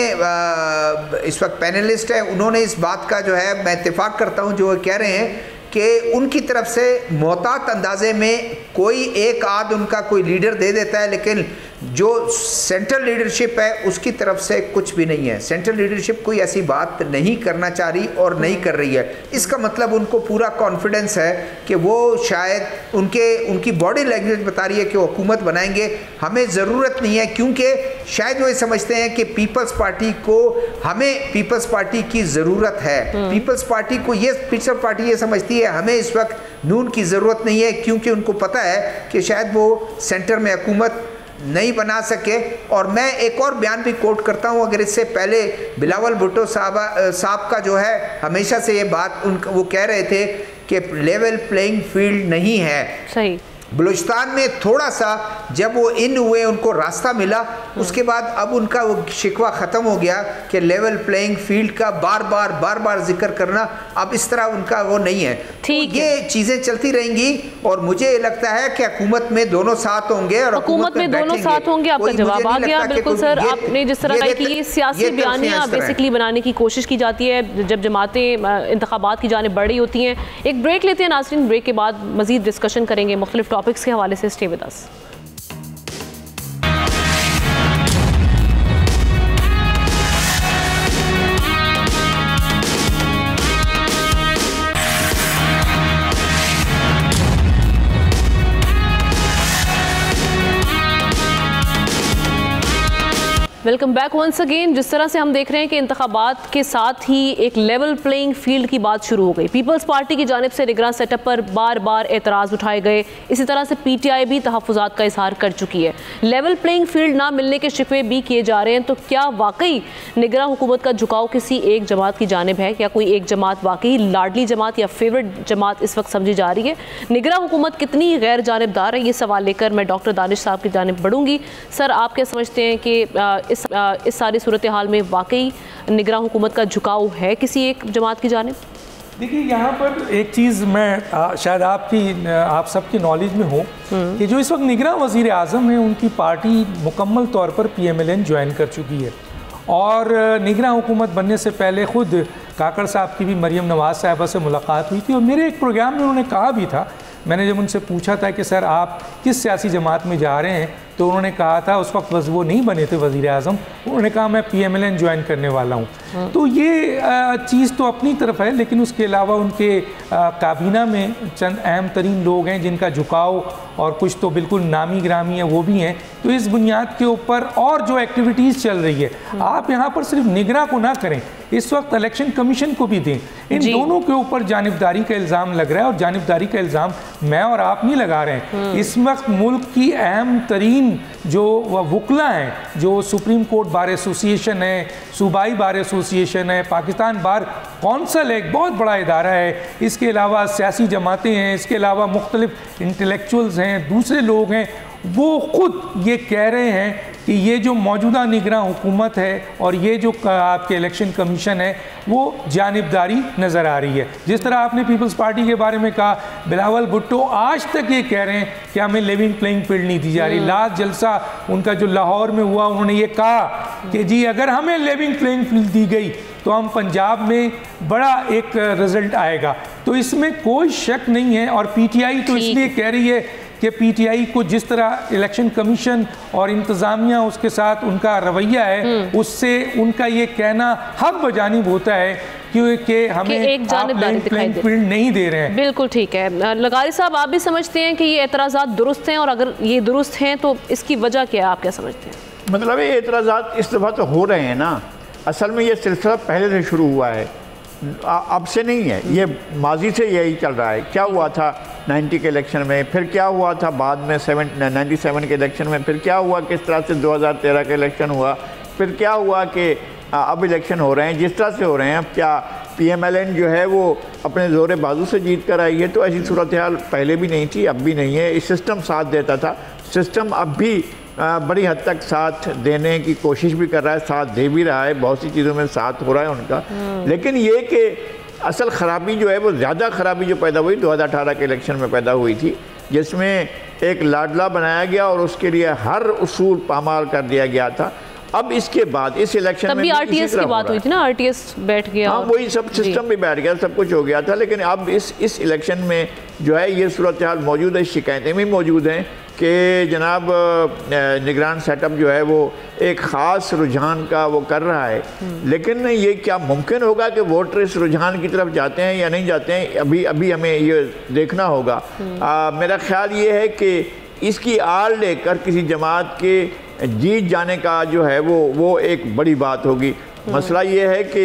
इस वक्त पैनलिस्ट हैं उन्होंने इस बात का जो है मैं इत्तेफाक करता हूं जो वो कह रहे हैं कि उनकी तरफ से मोहतात अंदाजे में कोई एक आध उनका कोई लीडर दे देता है, लेकिन जो सेंट्रल लीडरशिप है उसकी तरफ से कुछ भी नहीं है। सेंट्रल लीडरशिप कोई ऐसी बात नहीं करना चाह रही और नहीं कर रही है। इसका मतलब उनको पूरा कॉन्फिडेंस है कि वो शायद उनकी बॉडी लैंग्वेज बता रही है कि वो हुकूमत बनाएंगे, हमें ज़रूरत नहीं है, क्योंकि शायद वो समझते हैं कि पीपल्स पार्टी की ज़रूरत है। पीपल्स पार्टी ये समझती है हमें इस वक्त नून की ज़रूरत नहीं है, क्योंकि उनको पता है कि शायद वो सेंटर में हुकूमत नहीं बना सके। और मैं एक और बयान भी कोट करता हूं, अगर इससे पहले बिलावल भुट्टो साहब का जो है हमेशा से ये बात वो कह रहे थे कि लेवल प्लेइंग फील्ड नहीं है। सही। बलूचिस्तान में थोड़ा सा जब वो इन हुए, उनको रास्ता मिला, उसके बाद अब उनका वो शिकवा ख़त्म हो गया कि लेवल प्लेइंग फील्ड का बार बार जिक्र करना अब इस तरह उनका वो नहीं है। ठीक तो ये चीज़ें चलती रहेंगी और मुझे लगता है कि हुकूमत में दोनों साथ होंगे और हुकूमत में दोनों साथ होंगे। आपका जवाब आ गया बिल्कुल सर। आपने जिस तरह कहा कि ये सियासी बयानियाँ बेसिकली बनाने की कोशिश की जाती है जब जमातें इंतखाबात की जाने बढ़ रही होती हैं। एक ब्रेक लेते हैं नाज़रीन, ब्रेक के बाद मज़ीद डिस्कशन करेंगे मुख्तलिफ टॉपिक्स के हवाले से। Stay with us. Welcome back once again. जिस तरह से हम देख रहे हैं कि इंतखाबात के साथ ही एक लेवल प्लेइंग फील्ड की बात शुरू हो गई। पीपल्स पार्टी की जानिब से निगरान सेटअप पर बार बार एतराज़ उठाए गए। इसी तरह से PTI भी तहफ़्फ़ुज़ात का इजहार कर चुकी है। लेवल प्लेइंग फील्ड ना मिलने के शिकवे भी किए जा रहे हैं। तो क्या वाकई निगरान हुकूमत का झुकाव किसी एक जमात की जानिब है? क्या कोई एक जमात वाकई लाडली जमात या फेवरेट जमात इस वक्त समझी जा रही है? निगरान हुकूमत कितनी गैर जानिबदार है? ये सवाल लेकर मैं डॉक्टर दानिश साहब की जानिब बढ़ूँगी। सर, आप क्या समझते हैं कि इस सारी सूरत हाल में वाकई निगरान हुकूमत का झुकाव है किसी एक जमात की जानिब? देखिए यहाँ पर एक चीज़ मैं शायद आप सबकी नॉलेज में हो कि जो इस वक्त निगरान वज़ीर आज़म हैं उनकी पार्टी मुकम्मल तौर पर PMLN ज्वाइन कर चुकी है और निगरान हुकूमत बनने से पहले ख़ुद काकड़ साहब की भी मरीम नवाज़ साहिबा से मुलाकात हुई थी और मेरे एक प्रोग्राम में उन्होंने कहा भी था, मैंने जब उनसे पूछा था कि सर आप किस सियासी जमात में जा रहे हैं, तो उन्होंने कहा था, उस वक्त वो नहीं बने थे वज़ीर आज़म, उन्होंने कहा मैं PMLN ज्वाइन करने वाला हूँ। तो ये चीज़ तो अपनी तरफ है, लेकिन उसके अलावा उनके काबीना में चंद अहम तरीन लोग हैं जिनका झुकाव और कुछ तो बिल्कुल नामी ग्रामी है वो भी हैं। तो इस बुनियाद के ऊपर और जो एक्टिविटीज़ चल रही है, आप यहाँ पर सिर्फ निगरान को ना करें, इस वक्त इलेक्शन कमीशन को भी दें। इन दोनों के ऊपर जानिबदारी का इल्ज़ाम लग रहा है और जानिबदारी का इल्ज़ाम मैं और आप नहीं लगा रहे हैं। इस वक्त मुल्क की अहम तरीन जो वकला हैं, जो सुप्रीम कोर्ट बार एसोसिएशन है, सूबाई बार एसोसिएशन है, पाकिस्तान बार कौंसल एक बहुत बड़ा इदारा है, इसके अलावा सियासी जमातें हैं, इसके अलावा मुख्तलिफ इंटेलेक्चुअल्स हैं, दूसरे लोग हैं, वो खुद ये कह रहे हैं कि ये जो मौजूदा निगरान हुकूमत है और ये जो आपके इलेक्शन कमीशन है वो जानिबदारी नज़र आ रही है। जिस तरह आपने पीपल्स पार्टी के बारे में कहा, बिलावल भुट्टो आज तक ये कह रहे हैं कि हमें लिविंग प्लेइंग फील्ड नहीं दी जा रही। लास्ट जलसा उनका जो लाहौर में हुआ, उन्होंने ये कहा कि जी अगर हमें लिविंग प्लेइंग फील्ड दी गई तो हम पंजाब में बड़ा एक रिज़ल्ट आएगा। तो इसमें कोई शक नहीं है और PTI तो इसलिए कह रही है कि PTI को जिस तरह इलेक्शन कमीशन और इंतज़ामिया उसके साथ उनका रवैया है, उससे उनका ये कहना हक बजानिब होता है क्योंकि हमें एक जानिबदारी दिखाई दे फील्ड नहीं दे रहे हैं। बिल्कुल ठीक है। लगारी साहब, आप भी समझते हैं कि ये एतराज़ात दुरुस्त हैं, और अगर ये दुरुस्त हैं तो इसकी वजह क्या है, आप क्या समझते हैं? मतलब ये एतराज़ात इस दफ़ा तो हो रहे हैं ना, असल में ये सिलसिला पहले से शुरू हुआ है, अब से नहीं है, ये माजी से यही चल रहा है। क्या हुआ था 90 के इलेक्शन में, फिर क्या हुआ था बाद में 97 के इलेक्शन में, फिर क्या हुआ किस तरह से 2013 का इलेक्शन हुआ, फिर क्या हुआ कि अब इलेक्शन हो रहे हैं जिस तरह से हो रहे हैं। अब क्या PMLN जो है वो अपने ज़ोर बाजू से जीत कर आई है? तो ऐसी सूरत हाल पहले भी नहीं थी, अब भी नहीं है। इस सिस्टम साथ देता था, सिस्टम अब भी बड़ी हद तक साथ देने की कोशिश भी कर रहा है, साथ दे भी रहा है, बहुत सी चीज़ों में साथ हो रहा है उनका। लेकिन ये कि असल ख़राबी जो है वो ज़्यादा ख़राबी जो पैदा हुई 2018 के इलेक्शन में पैदा हुई थी, जिसमें एक लाडला बनाया गया और उसके लिए हर उसूल पामाल कर दिया गया था। अब इसके बाद इस इलेक्शन में भी RTS की बात हुई थी ना, RTS बैठ गया, हाँ वही सब सिस्टम भी बैठ गया, सब कुछ हो गया था। लेकिन अब इस इलेक्शन में जो है ये सूरत हाल मौजूद है, शिकायतें भी मौजूद हैं कि जनाब निगरान सेटअप जो है वो एक ख़ास रुझान का वो कर रहा है। लेकिन ये क्या मुमकिन होगा कि वोटर इस रुझान की तरफ जाते हैं या नहीं जाते हैं, अभी हमें ये देखना होगा। मेरा ख्याल ये है कि इसकी आड़ लेकर किसी जमात के जीत जाने का जो है वो एक बड़ी बात होगी। मसला ये है कि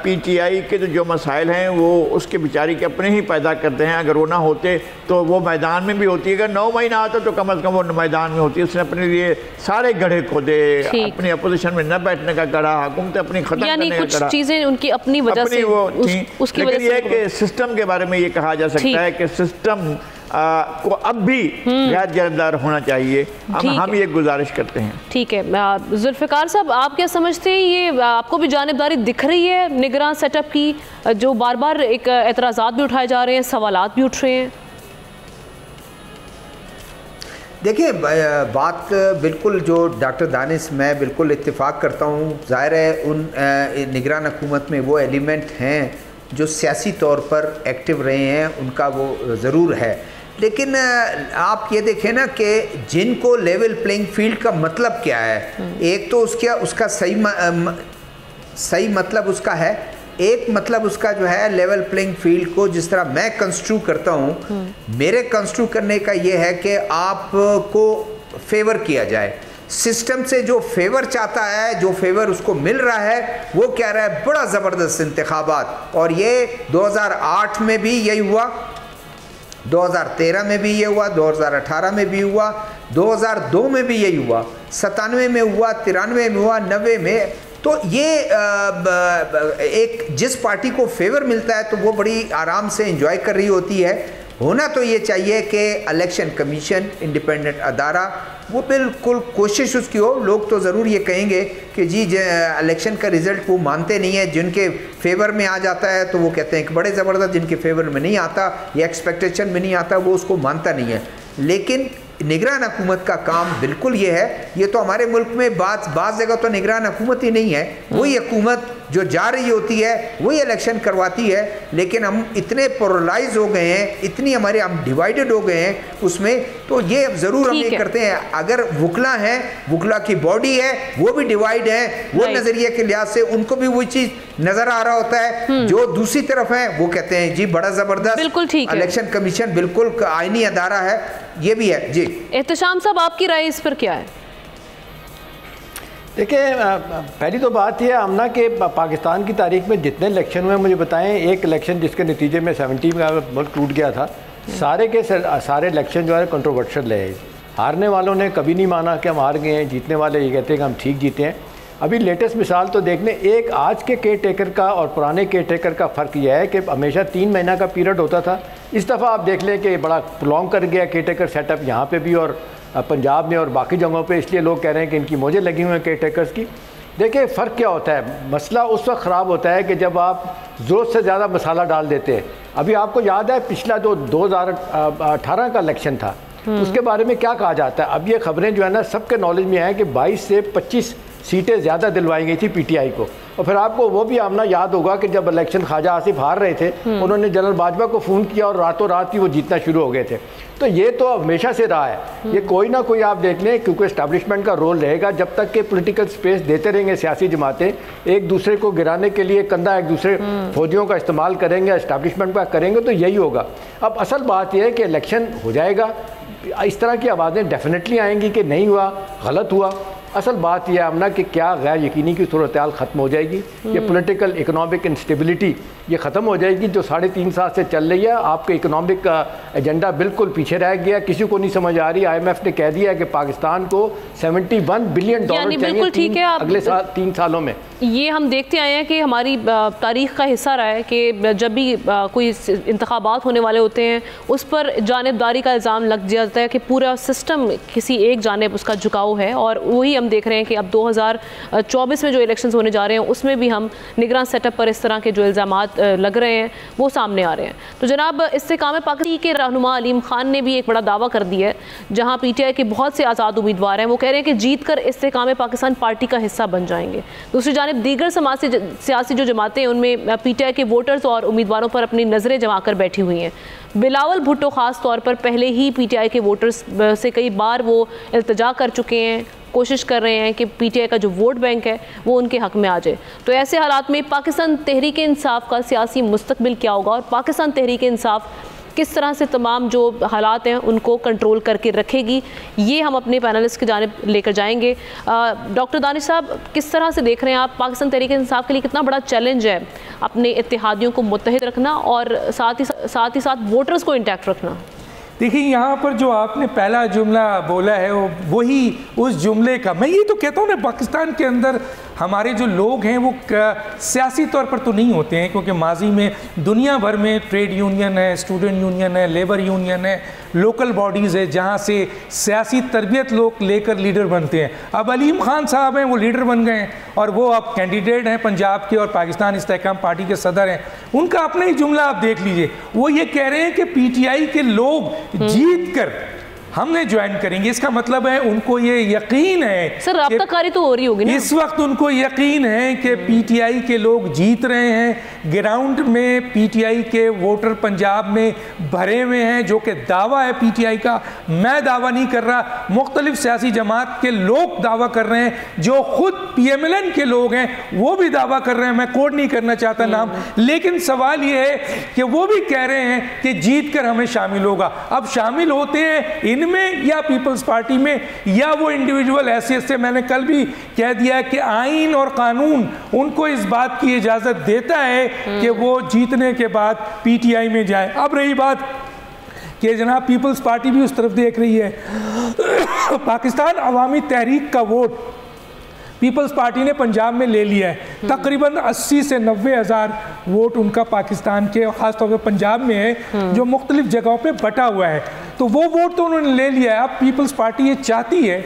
PTI के जो मसाइल हैं वो उसके बेचारी के अपने ही पैदा करते हैं। अगर वो ना होते तो वो मैदान में भी होती है, अगर 9 महीना आता तो कम अज़ कम वो मैदान में होती है। उसने अपने लिए सारे गढ़े खोदे, अपनी अपोजिशन में न बैठने का गढ़ा, हुकूमत अपनी खत्म करने का गढ़ा, चीज़ें उनकी अपनी वजह से वो थी। लेकिन ये कि सिस्टम के बारे में ये कहा जा सकता है कि सिस्टम को अब भी गैर जानबदार होना चाहिए। हम ये गुजारिश करते हैं। ठीक है, जुल्फ़िकार साहब, आप क्या समझते हैं, ये आपको भी जानिबदारी दिख रही है निगरान सेटअप की, जो बार बार एक एतराज़ात भी उठाए जा रहे हैं, सवालात भी उठ रहे हैं? देखिए, बात बिल्कुल जो डॉक्टर दानिश, मैं बिल्कुल इत्तेफाक करता हूँ। ज़ाहिर है उन निगरान हुकूमत में वो एलिमेंट हैं जो सियासी तौर पर एक्टिव रहे हैं, उनका वो ज़रूर है। लेकिन आप ये देखें ना कि जिनको लेवल प्लेइंग फील्ड का मतलब क्या है, एक तो उसका सही मतलब उसका है, एक मतलब उसका जो है लेवल प्लेइंग फील्ड को जिस तरह मैं कंस्ट्रू करता हूँ, मेरे कंस्ट्रू करने का ये है कि आपको फेवर किया जाए। सिस्टम से जो फेवर चाहता है, जो फेवर उसको मिल रहा है, वो कह रहा है बड़ा ज़बरदस्त इंतखाबात। और ये 2008 में भी यही हुआ, 2013 में भी ये हुआ, 2018 में भी हुआ, 2002 में भी यही हुआ, 97 में हुआ, 93 में हुआ, 90 में। तो ये एक जिस पार्टी को फेवर मिलता है तो वो बड़ी आराम से एंजॉय कर रही होती है। होना तो ये चाहिए कि इलेक्शन कमीशन इंडिपेंडेंट अदारा, वो बिल्कुल कोशिश उसकी हो। लोग तो ज़रूर ये कहेंगे कि जी इलेक्शन का रिज़ल्ट वो मानते नहीं है, जिनके फेवर में आ जाता है तो वो कहते हैं कि बड़े ज़बरदस्त, जिनके फेवर में नहीं आता या एक्सपेक्टेशन में नहीं आता वो उसको मानता नहीं है। लेकिन निगरान हुकूमत का काम बिल्कुल ये है, ये तो हमारे मुल्क में बाज़ जगह तो निगरान हुकूमत ही नहीं है, वही हुकूमत जो जा रही होती है वही इलेक्शन करवाती है। लेकिन हम इतने पोलराइज हो गए हैं, इतनी हम डिवाइडेड हो गए हैं उसमें, तो ये ज़रूर हम ये करते हैं। अगर वुकला हैं, वुकला की बॉडी है, वो भी डिवाइड है, वो नज़रिए के लिहाज से उनको भी वही चीज़ नज़र आ रहा होता है। जो दूसरी तरफ है वो कहते हैं जी बड़ा ज़बरदस्त इलेक्शन कमीशन बिल्कुल आईनी अदारा है, ये भी है। जी एहतशाम साहब, आपकी राय इस पर क्या है? देखिए, पहली तो बात यह आमना कि पाकिस्तान की तारीख में जितने इलेक्शन हुए मुझे बताएं, एक इलेक्शन जिसके नतीजे में 70 का मुल्क टूट गया था, सारे के सारे इलेक्शन जो है कंट्रोवर्शियल रहे। हारने वालों ने कभी नहीं माना कि हम हार गए हैं, जीतने वाले ये कहते हैं कि हम ठीक जीते हैं। अभी लेटेस्ट मिसाल तो देखने, एक आज के केयर टेकर का और पुराने केयर टेकर का फ़र्क यह है कि हमेशा 3 महीना का पीरियड होता था, इस दफ़ा आप देख लें कि बड़ा प्रोलॉन्ग कर गया केयर टेकर सेटअप यहाँ पे भी और पंजाब में और बाकी जगहों पे, इसलिए लोग कह रहे हैं कि इनकी मौजें लगी हुई हैं केयर टेकर्स की। देखिए फ़र्क क्या होता है, मसला उस वक्त ख़राब होता है कि जब आप ज़रूरत से ज़्यादा मसाला डाल देते हैं। अभी आपको याद है पिछला जो 2018 का इलेक्शन था, उसके बारे में क्या कहा जाता है? अब ये खबरें जो है ना सबके नॉलेज में है कि 22 से 25 सीटें ज़्यादा दिलवाई गई थी पीटीआई को। और फिर आपको वो भी आमना याद होगा कि जब इलेक्शन ख्वाजा आसिफ हार रहे थे, उन्होंने जनरल बाजवा को फ़ोन किया और रातों रात ही वो जीतना शुरू हो गए थे। तो ये तो हमेशा से रहा है, ये कोई ना कोई आप देख लें, क्योंकि इस्टेब्लिशमेंट का रोल रहेगा जब तक कि पॉलिटिकल स्पेस देते रहेंगे सियासी जमातें एक दूसरे को गिराने के लिए कंधा एक दूसरे फौजियों का इस्तेमाल करेंगे, इस्टेब्लिशमेंट का करेंगे, तो यही होगा। अब असल बात यह है कि इलेक्शन हो जाएगा, इस तरह की आवाज़ें डेफिनेटली आएंगी कि नहीं हुआ, गलत हुआ। असल बात यह आमना कि क्या गैर यकीनी की सूरत हाल ख़त्म हो जाएगी, ये पॉलिटिकल इकोनॉमिक इंस्टेबिलिटी ये ख़त्म हो जाएगी जो 3.5 साल से चल रही है। आपका इकोनॉमिक एजेंडा बिल्कुल पीछे रह गया, किसी को नहीं समझ आ रही। IMF ने कह दिया है कि पाकिस्तान को $71 बिलियन चाहिए अगले 3 सालों में। ये हम देखते आए हैं कि हमारी तारीख़ का हिस्सा रहा है कि जब भी कोई इंतखाबात होने वाले होते हैं उस पर जानिबदारी का इल्ज़ाम लग जाता है कि पूरा सिस्टम किसी एक जानिब उसका झुकाव है। और वही हम देख रहे हैं कि अब 2024 में जो इलेक्शंस होने जा रहे हैं उसमें भी हम निगरान सेटअप पर इस तरह के जो इल्ज़ामात लग रहे हैं वो सामने आ रहे हैं। तो जनाब इस्तेकाम पाकिस्तान के रहनुमा अलीम खान ने भी एक बड़ा दावा कर दिया है, जहाँ PTI के बहुत से आज़ाद उम्मीदवार हैं, वो कह रहे हैं कि जीत कर इस्तेकाम पाकिस्तान पार्टी का हिस्सा बन जाएंगे। दूसरी जानिब दीगर समाज से सियासी जो जमातें हैं उनमें PTI के वोटर्स और उम्मीदवारों पर अपनी नज़रें जमा कर बैठी हुई हैं। बिलावल भुट्टो ख़ास तौर पर पहले ही PTI के वोटर्स से कई बार वो इल्तिजा कर चुके हैं, कोशिश कर रहे हैं कि PTI का जो वोट बैंक है वो उनके हक़ में आ जाए। तो ऐसे हालात में पाकिस्तान तहरीक इंसाफ का सियासी मुस्तकबिल क्या होगा और पाकिस्तान तहरीक इंसाफ किस तरह से तमाम जो हालात हैं उनको कंट्रोल करके रखेगी, ये हम अपने पैनलिस्ट की जानिब लेकर जाएंगे। डॉक्टर दानिश साहब, किस तरह से देख रहे हैं आप पाकिस्तान तहरीक इंसाफ के लिए कितना बड़ा चैलेंज है अपने इत्तेहादियों को मुत्तहिद रखना और साथ ही साथ वोटर्स को इंटैक्ट रखना? देखिए, यहाँ पर जो आपने पहला जुमला बोला है वही उस जुमले का, मैं ये तो कहता हूँ ना, पाकिस्तान के अंदर हमारे जो लोग हैं वो सियासी तौर पर तो नहीं होते हैं, क्योंकि माजी में दुनिया भर में ट्रेड यूनियन है, स्टूडेंट यूनियन है, लेबर यूनियन है, लोकल बॉडीज़ है, जहाँ से सियासी तरबियत लोग लेकर लीडर बनते हैं। अब अलीम खान साहब हैं, वो लीडर बन गए हैं और वो अब कैंडिडेट हैं पंजाब के और पाकिस्तान इस्तेहकाम पार्टी के सदर हैं। उनका अपना ही जुमला आप देख लीजिए, वो ये कह रहे हैं कि PTI के लोग जीत कर हमने ज्वाइन करेंगे। इसका मतलब है उनको ये यकीन है, सर राब्ताकारी तो हो रही होगी ना इस वक्त, उनको यकीन है कि PTI के लोग जीत रहे हैं। ग्राउंड में PTI के वोटर पंजाब में भरे हुए हैं, जो कि दावा है PTI का, मैं दावा नहीं कर रहा, मुख्तलिफ सियासी जमात के लोग दावा कर रहे हैं, जो खुद PMLN के लोग हैं वो भी दावा कर रहे हैं, मैं कोट नहीं करना चाहता नाम, लेकिन सवाल ये है कि वो भी कह रहे हैं कि जीत कर हमें शामिल होगा। अब शामिल होते हैं इनमें या पीपल्स पार्टी में या वो इंडिविजुअल हैसियत से, मैंने कल भी कह दिया कि आइन और कानून उनको इस बात की इजाज़त देता है कि वो जीतने के बाद PTI में जाए। अब रही बात कि जनाब पीपल्स पार्टी भी उस तरफ देख रही है, पाकिस्तान अवामी तहरीक का वोट पीपल्स पार्टी ने पंजाब में ले लिया है। तकरीबन 80 से 90 हज़ार वोट उनका पाकिस्तान के ख़ासतौर पर पंजाब में है जो मुख्तलिफ जगहों पे बटा हुआ है, तो वो वोट तो उन्होंने ले लिया है। अब पीपल्स पार्टी ये चाहती है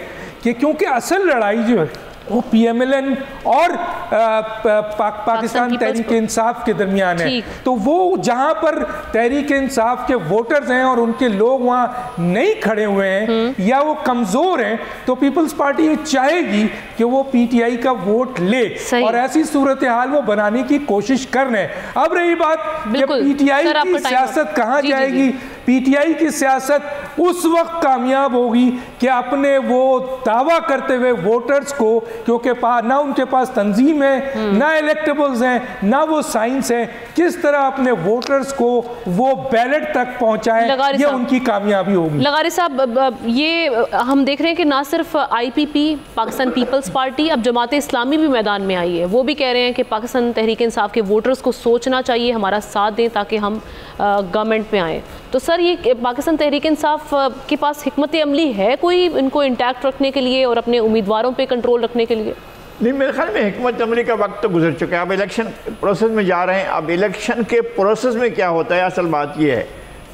कि क्योंकि असल लड़ाई जो है वो PMLN और पाकिस्तान तहरीक इंसाफ के दरमियान है, तो वो जहां पर तहरीक इंसाफ के वोटर्स हैं और उनके लोग वहां नहीं खड़े हुए हैं या वो कमज़ोर हैं, तो पीपल्स पार्टी ये चाहेगी कि वो PTI का वोट ले और ऐसी सूरत हाल वो बनाने की कोशिश कर रहे हैं। अब रही बात कि PTI की सियासत कहाँ जाएगी। PTI की सियासत उस वक्त कामयाब होगी कि अपने वो दावा करते हुए वोटर्स को, क्योंकि ना उनके पास तंजीम है, ना इलेक्टेबल्स हैं, ना वो साइंस है, किस तरह अपने वोटर्स को वो बैलेट तक पहुंचाएं, ये उनकी कामयाबी होगी। लगारी साहब, ये हम देख रहे हैं कि ना सिर्फ IPP पाकिस्तान पीपल्स पार्टी, अब जमात इस्लामी भी मैदान में आई है। वो भी कह रहे हैं कि पाकिस्तान तहरीक इंसाफ के वोटर्स को सोचना चाहिए, हमारा साथ दें ताकि हम गवर्नमेंट पे आएँ। तो सर, ये पाकिस्तान तहरीक इंसाफ के पास हिकमत अमली है कोई इनको इंटैक्ट रखने के लिए और अपने उम्मीदवारों पे कंट्रोल रखने के लिए? नहीं, मेरे ख्याल में हिकमत अमली का वक्त तो गुजर चुका है। अब इलेक्शन प्रोसेस में जा रहे हैं। अब इलेक्शन के प्रोसेस में क्या होता है, असल बात ये है,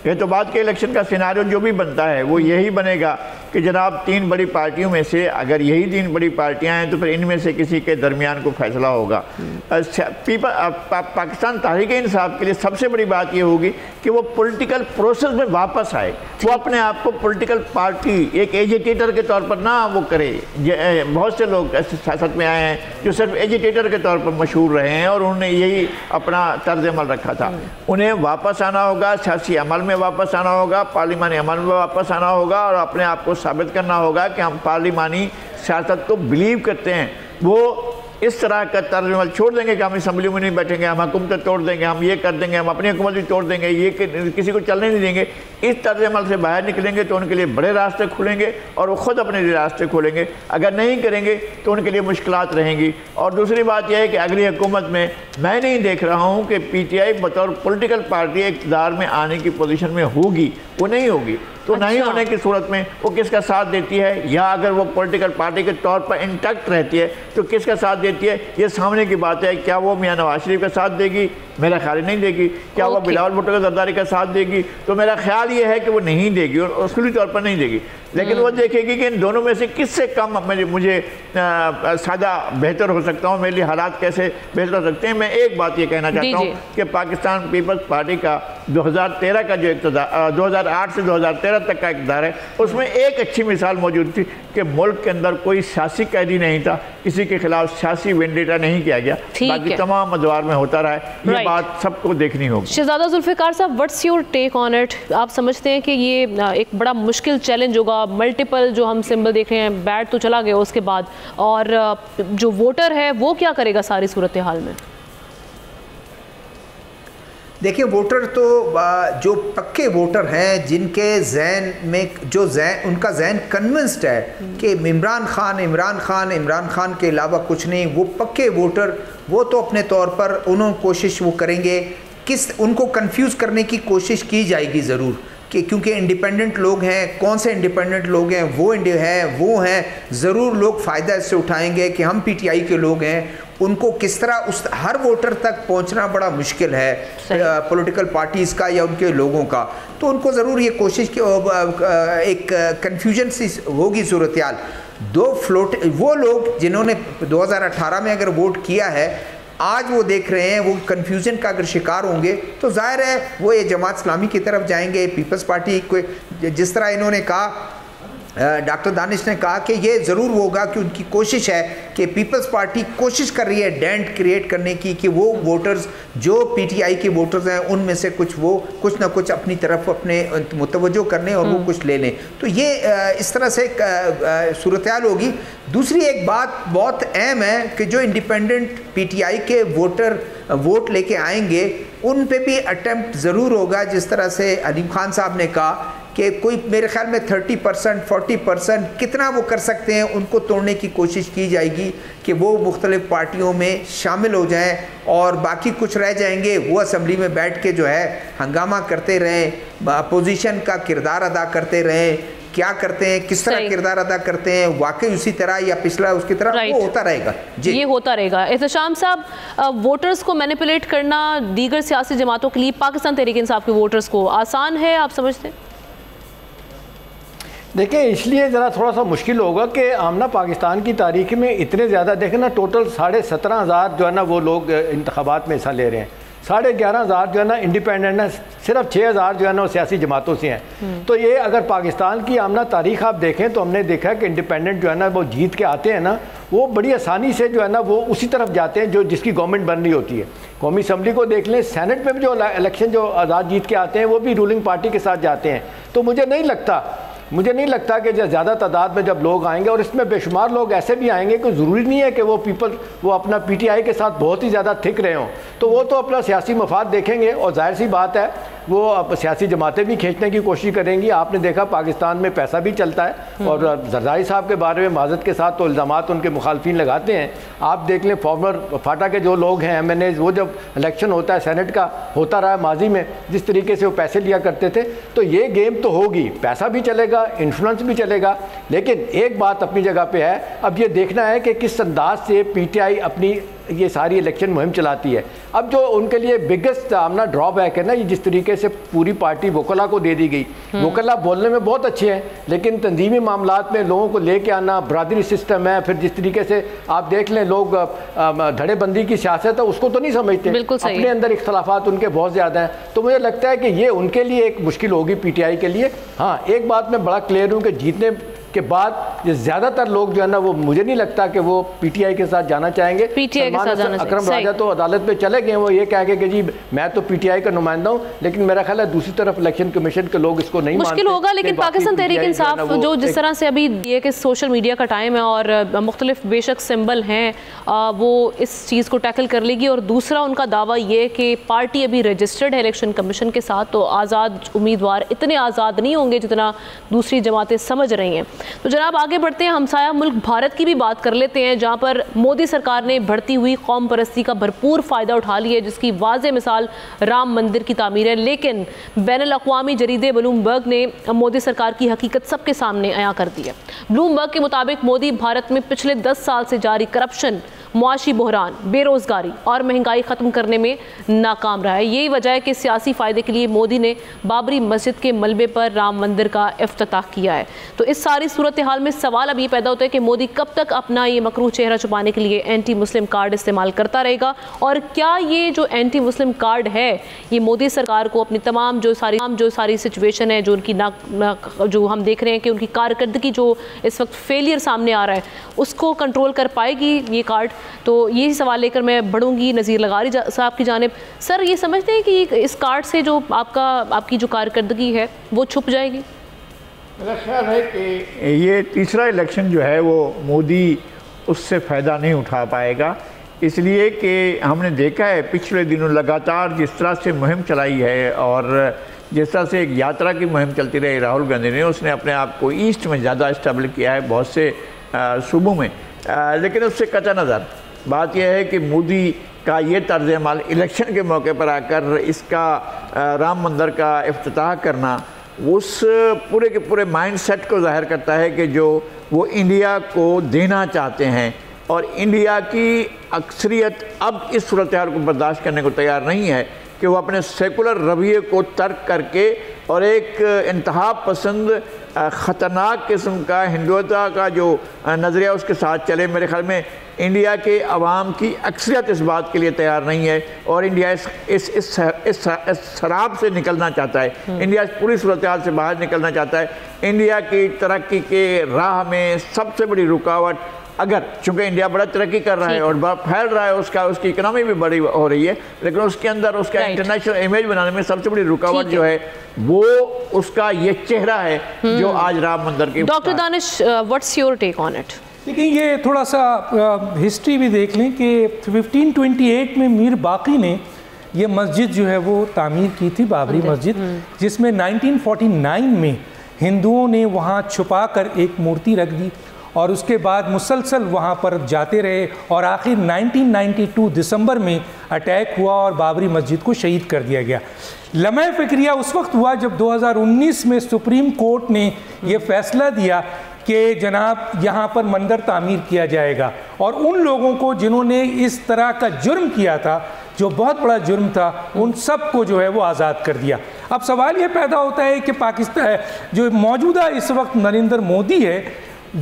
ये तो बात के इलेक्शन का सिनारियो जो भी बनता है वो यही बनेगा कि जनाब 3 बड़ी पार्टियों में से अगर यही 3 बड़ी पार्टियां हैं तो फिर इनमें से किसी के दरमियान को फैसला होगा। पाकिस्तान तहरीक इंसाफ के लिए सबसे बड़ी बात ये होगी कि वो पॉलिटिकल प्रोसेस में वापस आए, वो अपने आप को पॉलिटिकल पार्टी एक एजिटेटर के तौर पर ना वो करे। बहुत से लोग ऐसे सियासत में आए हैं जो सिर्फ एजिटेटर के तौर पर मशहूर रहे हैं और उन्होंने यही अपना तर्ज अमल रखा था। उन्हें वापस आना होगा, सियासी अमल में वापस आना होगा, पार्लिमानी अमल में वापस आना होगा और अपने आप को साबित करना होगा कि हम पार्लिमानी सियासत को बिलीव करते हैं। वो इस तरह का तर्ज अमल छोड़ देंगे कि हम असम्बली में नहीं बैठेंगे, हम हुकूमत तोड़ देंगे, हम ये कर देंगे, हम अपनी हुकूमत भी तोड़ देंगे, ये किसी को चलने नहीं देंगे। इस तर्ज अमल से बाहर निकलेंगे तो उनके लिए बड़े रास्ते खुलेंगे और वो ख़ुद अपने लिए रास्ते खोलेंगे। अगर नहीं करेंगे तो उनके लिए मुश्किलात रहेंगी। और दूसरी बात यह है कि अगली हुकूमत में मैं नहीं देख रहा हूँ कि PTI बतौर पॉलिटिकल पार्टी इक़्तिदार में आने की पोजीशन में होगी, वो नहीं होगी। तो नहीं होने की सूरत में वो किसका साथ देती है, या अगर वो पॉलिटिकल पार्टी के तौर पर इंटैक्ट रहती है तो किसका साथ देती है, ये सामने की बात है। क्या वो मियां नवाज शरीफ का साथ देगी? मेरा ख्याल नहीं देगी। क्या वो बिलावल भुट्टो जरदारी का साथ देगी? तो मेरा ख्याल ये है कि वो नहीं देगी और उसके तौर पर नहीं देगी। लेकिन वो देखेगी कि इन दोनों में से किससे कम मुझे सादा बेहतर हो सकता हूँ, मेरे लिए हालात कैसे बेहतर हो सकते हैं। मैं एक बात ये कहना चाहता हूँ कि पाकिस्तान पीपल्स पार्टी का 2013 का जो इक़्तिदार, 2008 से 2013 तक का इक़्तिदार है, उसमें एक अच्छी मिसाल मौजूद थी कि मुल्क के अंदर कोई सियासी कैदी नहीं था, किसी के खिलाफ सियासी वेंडेटा नहीं किया गया, बाकी तमाम अदवार में होता रहा है। ये बात सबको देखनी होगी। शहजादा जुल्फ़िकार साहब, what's your take on it? आप समझते हैं कि ये एक बड़ा मुश्किल चैलेंज होगा? मल्टीपल जो हम सिंबल देख रहे हैं, बैट तो चला गया उसके बाद, और जो वोटर है वो क्या करेगा सारी सूरत हाल में? देखिए, वोटर तो जो पक्के वोटर हैं, जिनके जहन में उनका जहन कन्विंस्ड है कि इमरान खान के अलावा कुछ नहीं, वो पक्के वोटर वो तो अपने तौर पर उन्होंने कोशिश वो करेंगे, उनको कंफ्यूज करने की कोशिश की जाएगी ज़रूर कि क्योंकि इंडिपेंडेंट लोग हैं, कौन से इंडिपेंडेंट लोग हैं, वो हैं, ज़रूर लोग फ़ायदा इससे उठाएंगे कि हम PTI के लोग हैं। उनको किस तरह उस हर वोटर तक पहुंचना बड़ा मुश्किल है पॉलिटिकल पार्टीज़ का या उनके लोगों का, तो उनको ज़रूर ये कोशिश की एक कन्फ्यूजन सी होगी सूरत हाल। वो लोग जिन्होंने 2018 में अगर वोट किया है, आज वो देख रहे हैं, वो कन्फ्यूजन का अगर शिकार होंगे तो जाहिर है वो ये जमात इस्लामी की तरफ जाएंगे। पीपल्स पार्टी को जिस तरह इन्होंने कहा, डॉक्टर दानिश ने कहा कि ये ज़रूर होगा कि उनकी कोशिश है कि पीपल्स पार्टी कोशिश कर रही है डेंट क्रिएट करने की कि वो वोटर्स जो PTI के वोटर्स हैं उनमें से कुछ ना कुछ अपनी तरफ अपने मुतवज्जो करने और वो कुछ ले लें। तो ये इस तरह से सूरत हाल होगी। दूसरी एक बात बहुत अहम है कि जो इंडिपेंडेंट PTI के वोटर वोट लेके आएंगे उन पे भी अटेम्प्ट ज़रूर होगा, जिस तरह से अलीम खान साहब ने कहा कि कोई मेरे ख्याल में 30% 40% कितना वो कर सकते हैं, उनको तोड़ने की कोशिश की जाएगी कि वो मुख्तलिफ पार्टियों में शामिल हो जाएं और बाकी कुछ रह जाएंगे वो असम्बली में बैठ के जो है हंगामा करते रहें, अपोजिशन का किरदार अदा करते रहें। क्या करते हैं, किस तरह किरदार अदा करते हैं, वाकई उसी तरह या पिछला उसकी तरह वो होता रहेगा जी। ये होता रहेगा। एहतशाम साहब, वोटर्स को मैनिपुलेट करना दीगर सियासी जमातों के लिए पाकिस्तान तहरीक इंसाफ के वोटर्स को आसान है, आप समझते हैं? देखिए, इसलिए ज़रा थोड़ा सा मुश्किल होगा कि आमना पाकिस्तान की तारीख में इतने ज़्यादा देखें ना, टोटल 17,500 जो है ना वो लोग इंतखाबात में हिस्सा ले रहे हैं। 11,500 जो है ना इंडिपेंडेंट है, सिर्फ 6,000 जो है ना वो सियासी जमातों से हैं। तो ये अगर पाकिस्तान की आमना तारीख आप देखें तो हमने देखा है कि इंडिपेंडेंट जो है ना वो जीत के आते हैं ना, वो बड़ी आसानी से जो है ना वो उसी तरफ जाते हैं जो जिसकी गवर्नमेंट बन रही होती है। कौमी असम्बली को देख लें, सेनेट में भी जो इलेक्शन जो आज़ाद जीत के आते हैं वो भी रूलिंग पार्टी के साथ जाते हैं। तो मुझे नहीं लगता कि ज़्यादा तादाद में जब लोग आएंगे, और इसमें बेशुमार लोग ऐसे भी आएंगे कि ज़रूरी नहीं है कि वो अपना PTI के साथ बहुत ही ज़्यादा थिक रहे हों, तो वो तो अपना सियासी मफाद देखेंगे और जाहिर सी बात है वो अब सियासी जमातें भी खींचने की कोशिश करेंगी। आपने देखा पाकिस्तान में पैसा भी चलता है, और जरदारी साहब के बारे में माजत के साथ तो इल्ज़ामात उनके मुखालफिन लगाते हैं। आप देख लें फॉर्मर फाटा के जो लोग हैं MNAs, वो जब इलेक्शन होता है सेनेट का होता रहा है माजी में, जिस तरीके से वो पैसे लिया करते थे, तो ये गेम तो होगी, पैसा भी चलेगा, इन्फ्लुएंस भी चलेगा। लेकिन एक बात अपनी जगह पे है, अब ये देखना है कि किस अंदाज से PTI अपनी ये सारी इलेक्शन मुहिम चलाती है। अब जो उनके लिए बिगेस्ट आमना ड्रॉबैक है ना, ये जिस तरीके से पूरी पार्टी वकला को दे दी गई। वकला बोलने में बहुत अच्छे हैं, लेकिन तंजीमी मामलात में लोगों को लेके आना, बरादरी सिस्टम है, फिर जिस तरीके से आप देख लें लोग धड़ेबंदी की सियासत है उसको तो नहीं समझते, अपने अंदर इख्तलाफात उनके बहुत ज़्यादा हैं। तो मुझे लगता है कि ये उनके लिए एक मुश्किल होगी PTI के लिए। हाँ, एक बात मैं बड़ा क्लियर हूँ कि जीतने के बाद ये ज़्यादातर लोग जो है ना वो मुझे नहीं लगता कि वो PTI के साथ जाना चाहेंगे। अकरम राजा तो अदालत में चले गए, वो ये कह के कि जी मैं तो PTI का नुमाइंदा हूँ, लेकिन मेरा ख्याल है दूसरी तरफ इलेक्शन कमीशन के लोग इसको नहीं मुश्किल होगा। लेकिन पाकिस्तान तहरीक इंसाफ जो जिस तरह से अभी ये कि सोशल मीडिया का टाइम है और मुख्तलिफ बेशक सिंबल हैं, वो इस चीज़ को टैकल कर लेगी। और दूसरा उनका दावा ये कि पार्टी अभी रजिस्टर्ड है इलेक्शन कमीशन के साथ, तो आज़ाद उम्मीदवार इतने आज़ाद नहीं होंगे जितना दूसरी जमातें समझ रही हैं। तो जनाब आगे बढ़ते हैं, हमसाया मुल्क भारत की भी बात कर लेते हैं, जहाँ पर मोदी सरकार ने बढ़ती हुई कौम परस्ती का भरपूर फ़ायदा उठा लिया है, जिसकी वाज़े मिसाल राम मंदिर की तामीर है। लेकिन बैनुल-अक़वामी जरीदे ब्लूमबर्ग ने मोदी सरकार की हकीकत सबके सामने अयां कर दी है। ब्लूमबर्ग के मुताबिक मोदी भारत में पिछले 10 साल से जारी करप्शन, मुआशी बहरान, बेरोज़गारी और महंगाई ख़त्म करने में नाकाम रहा है। यही वजह है कि सियासी फ़ायदे के लिए मोदी ने बाबरी मस्जिद के मलबे पर राम मंदिर का इफ्तिताह किया है। तो इस सारी सूरत हाल में सवाल अब ये पैदा होता है कि मोदी कब तक अपना ये मकरूह चेहरा छुपाने के लिए एंटी मुस्लिम कार्ड इस्तेमाल करता रहेगा, और क्या ये जो एंटी मुस्लिम कार्ड है ये मोदी सरकार को अपनी तमाम जो सारी सिचुएशन है, जो उनकी जो हम देख रहे हैं कि उनकी कारकर्दगी जो इस वक्त फेलियर सामने आ रहा है, उसको कंट्रोल कर पाएगी ये कार्ड? तो यही सवाल लेकर मैं बढ़ूंगी नज़ीर लगारी साहब की जानिब। सर, ये समझते हैं कि इस कार्ड से जो आपकी जो कारकर्दगी है वो छुप जाएगी? मेरा ख्याल है कि ये तीसरा इलेक्शन जो है वो मोदी उससे फ़ायदा नहीं उठा पाएगा, इसलिए कि हमने देखा है पिछले दिनों लगातार जिस तरह से मुहिम चलाई है, और जिस तरह से एक यात्रा की मुहिम चलती रही राहुल गांधी ने, उसने अपने आप को ईस्ट में ज़्यादा इस्टेब्लिश किया है बहुत से सूबों में। लेकिन उससे कचा नज़र बात यह है कि मोदी का ये तर्ज अमल इलेक्शन के मौके पर आकर इसका राम मंदिर का इफ्तिताह करना उस पूरे के पूरे माइंड सेट को ज़ाहिर करता है कि जो वो इंडिया को देना चाहते हैं, और इंडिया की अक्सरियत अब इस सूरत हाल को बर्दाश्त करने को तैयार नहीं है कि वो अपने सेकुलर रवैये को तर्क करके और एक इंतहा पसंद ख़तरनाक किस्म का हिंदुत्व का जो नज़रिया उसके साथ चले। मेरे ख्याल में इंडिया के अवाम की अक्सरियत इस बात के लिए तैयार नहीं है, और इंडिया इस शराब से निकलना चाहता है। इंडिया इस पूरी सूरत हाल से बाहर निकलना चाहता है। इंडिया की तरक्की के राह में सबसे बड़ी रुकावट, अगर चूँकि इंडिया बड़ा तरक्की कर रहा है और फैल रहा है, उसकी इकनॉमी भी बड़ी हो रही है, लेकिन उसके अंदर उसका इंटरनेशनल इमेज बनाने में सबसे बड़ी रुकावट जो है वो उसका ये चेहरा है जो आज राम मंदिर की। Doctor Danish, what's your take on it? लेकिन ये थोड़ा सा हिस्ट्री भी देख लें कि 1528 में मीर बाकी ने ये मस्जिद जो है वो तामीर की थी, बाबरी मस्जिद, जिसमें 1949 में हिंदुओं ने वहाँ छुपा कर एक मूर्ति रख दी, और उसके बाद मुसलसल वहाँ पर जाते रहे, और आखिर 1992 दिसंबर में अटैक हुआ और बाबरी मस्जिद को शहीद कर दिया गया। लम्हे फ़िक्रिया उस वक्त हुआ जब 2019 में सुप्रीम कोर्ट ने ये फैसला दिया कि जनाब यहाँ पर मंदिर तामीर किया जाएगा, और उन लोगों को जिन्होंने इस तरह का जुर्म किया था, जो बहुत बड़ा जुर्म था, उन सब को जो है वो आज़ाद कर दिया। अब सवाल ये पैदा होता है कि पाकिस्तान जो मौजूदा इस वक्त नरेंद्र मोदी है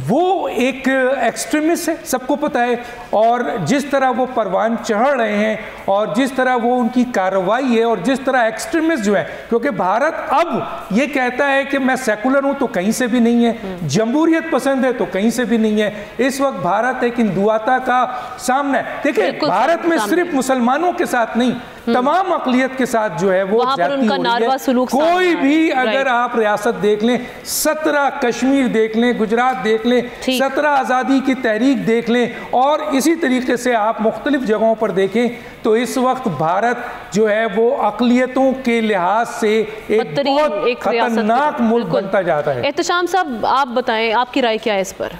वो एक एक्सट्रीमिस्ट है, सबको पता है, और जिस तरह वो परवान चढ़ रहे हैं और जिस तरह वो उनकी कार्रवाई है और जिस तरह एक्सट्रीमिस्ट जो है, क्योंकि भारत अब ये कहता है कि मैं सेकुलर हूँ तो कहीं से भी नहीं है, जमहूरियत पसंद है तो कहीं से भी नहीं है। इस वक्त भारत एक हिंदुआता का सामना है। देखिए भारत में सिर्फ मुसलमानों के साथ नहीं, तमाम अक़लियत के साथ जो है वो ज्यादती हो रही है। कोई भी अगर आप रियासत देख लें, 17 कश्मीर देख लें, गुजरात देख लें, 17 आज़ादी की तहरीक देख लें, और इसी तरीके से आप मुख्तलिफ जगहों पर देखें, तो इस वक्त भारत जो है वो अक़लियतों के लिहाज से एक बहुत खतरनाक मुल्क बनता जाता है। एहतशाम साहब, आप बताएं आपकी राय क्या है इस पर?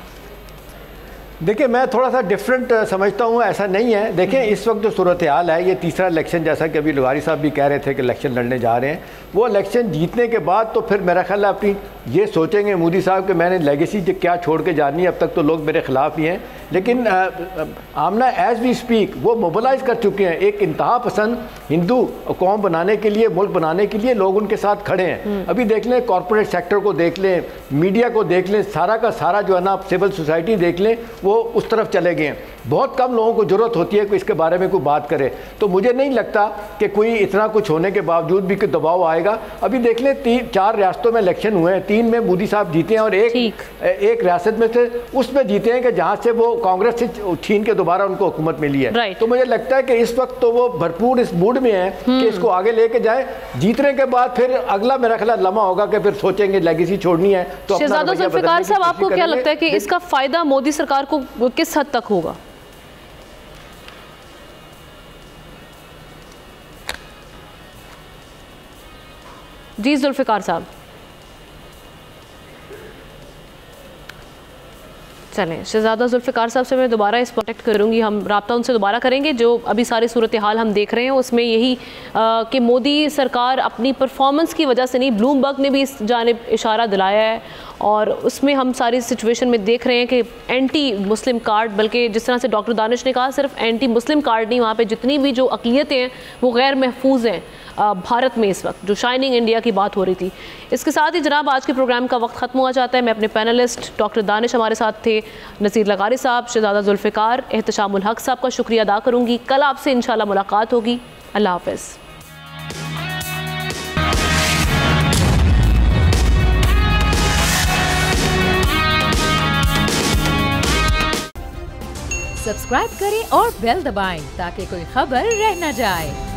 देखिए, मैं थोड़ा सा डिफरेंट समझता हूँ, ऐसा नहीं है। देखिए, इस वक्त जो सूरत हाल है, ये तीसरा इलेक्शन, जैसा कि अभी लवारी साहब भी कह रहे थे कि इलेक्शन लड़ने जा रहे हैं, वो इलेक्शन जीतने के बाद तो फिर मेरा ख्याल है अपनी ये सोचेंगे मोदी साहब कि मैंने लेगेसी क्या छोड़ के जानी है। अब तक तो लोग मेरे ख़िलाफ़ ही हैं, लेकिन आमना एज वी स्पीक वो मोबिलाइज कर चुके हैं। एक इंतहा पसंद हिंदू कौम बनाने के लिए, मुल्क बनाने के लिए लोग उनके साथ खड़े हैं। अभी देख लें, कॉरपोरेट सेक्टर को देख लें, मीडिया को देख लें, सारा का सारा जो है ना, सिविल सोसाइटी देख लें, वो उस तरफ चले गए हैं। बहुत कम लोगों को ज़रूरत होती है कि इसके बारे में कोई बात करे। तो मुझे नहीं लगता कि कोई इतना कुछ होने के बावजूद भी कोई दबाव आएगा। अभी देख लें, 4 रियासतों में इलेक्शन हुए हैं, 3 में मोदी साहब जीते हैं और एक रियासत में से उसमें जीते हैं कि जहाँ से वो कांग्रेस से छीन के दोबारा उनको हुकूमत मिली है। तो मुझे लगता है कि इस वक्त तो वो भरपूर इस मूड में है कि इसको आगे लेके जाए। जीतने के बाद फिर अगला मेरा ख्याल लम्हा होगा कि फिर सोचेंगे लेगेसी छोड़नी है तो। शहजादा जुल्फ़िकार साहब, आपको क्या लगता है कि इसका फायदा मोदी सरकार को किस हद तक होगा? जी जुल्फ़िकार साहब, चलें, शहजादा जुल्फ़िकार साहब से मैं दोबारा इस कॉन्टेक्ट करूंगी, हम राब्ता उनसे दोबारा करेंगे। जो अभी सारी सूरत हाल हम देख रहे हैं उसमें यही कि मोदी सरकार अपनी परफॉर्मेंस की वजह से नहीं, ब्लूमबर्ग ने भी इस जानिब इशारा दिलाया है, और उसमें हम सारी सिचुएशन में देख रहे हैं कि एंटी मुस्लिम कार्ड, बल्कि जिस तरह से डॉक्टर दानिश ने कहा, सिर्फ एंटी मुस्लिम कार्ड नहीं, वहाँ पे जितनी भी जो अक़लियतें हैं वो गैर महफूज हैं भारत में इस वक्त, जो शाइनिंग इंडिया की बात हो रही थी। इसके साथ ही जनाब आज के प्रोग्राम का वक्त ख़त्म हो जाता है। मैं अपने पैनलिस्ट डॉक्टर दानिश हमारे साथ थे, नज़ीर लगारी साहब, शहजादा जुल्फ़िकार, एहतशामुल हक साहब का शुक्रिया अदा करूँगी। कल आपसे इंशाल्लाह मुलाकात होगी। अल्लाह हाफ़िज़। सब्सक्राइब करें और बेल दबाएं ताकि कोई खबर रह न जाए।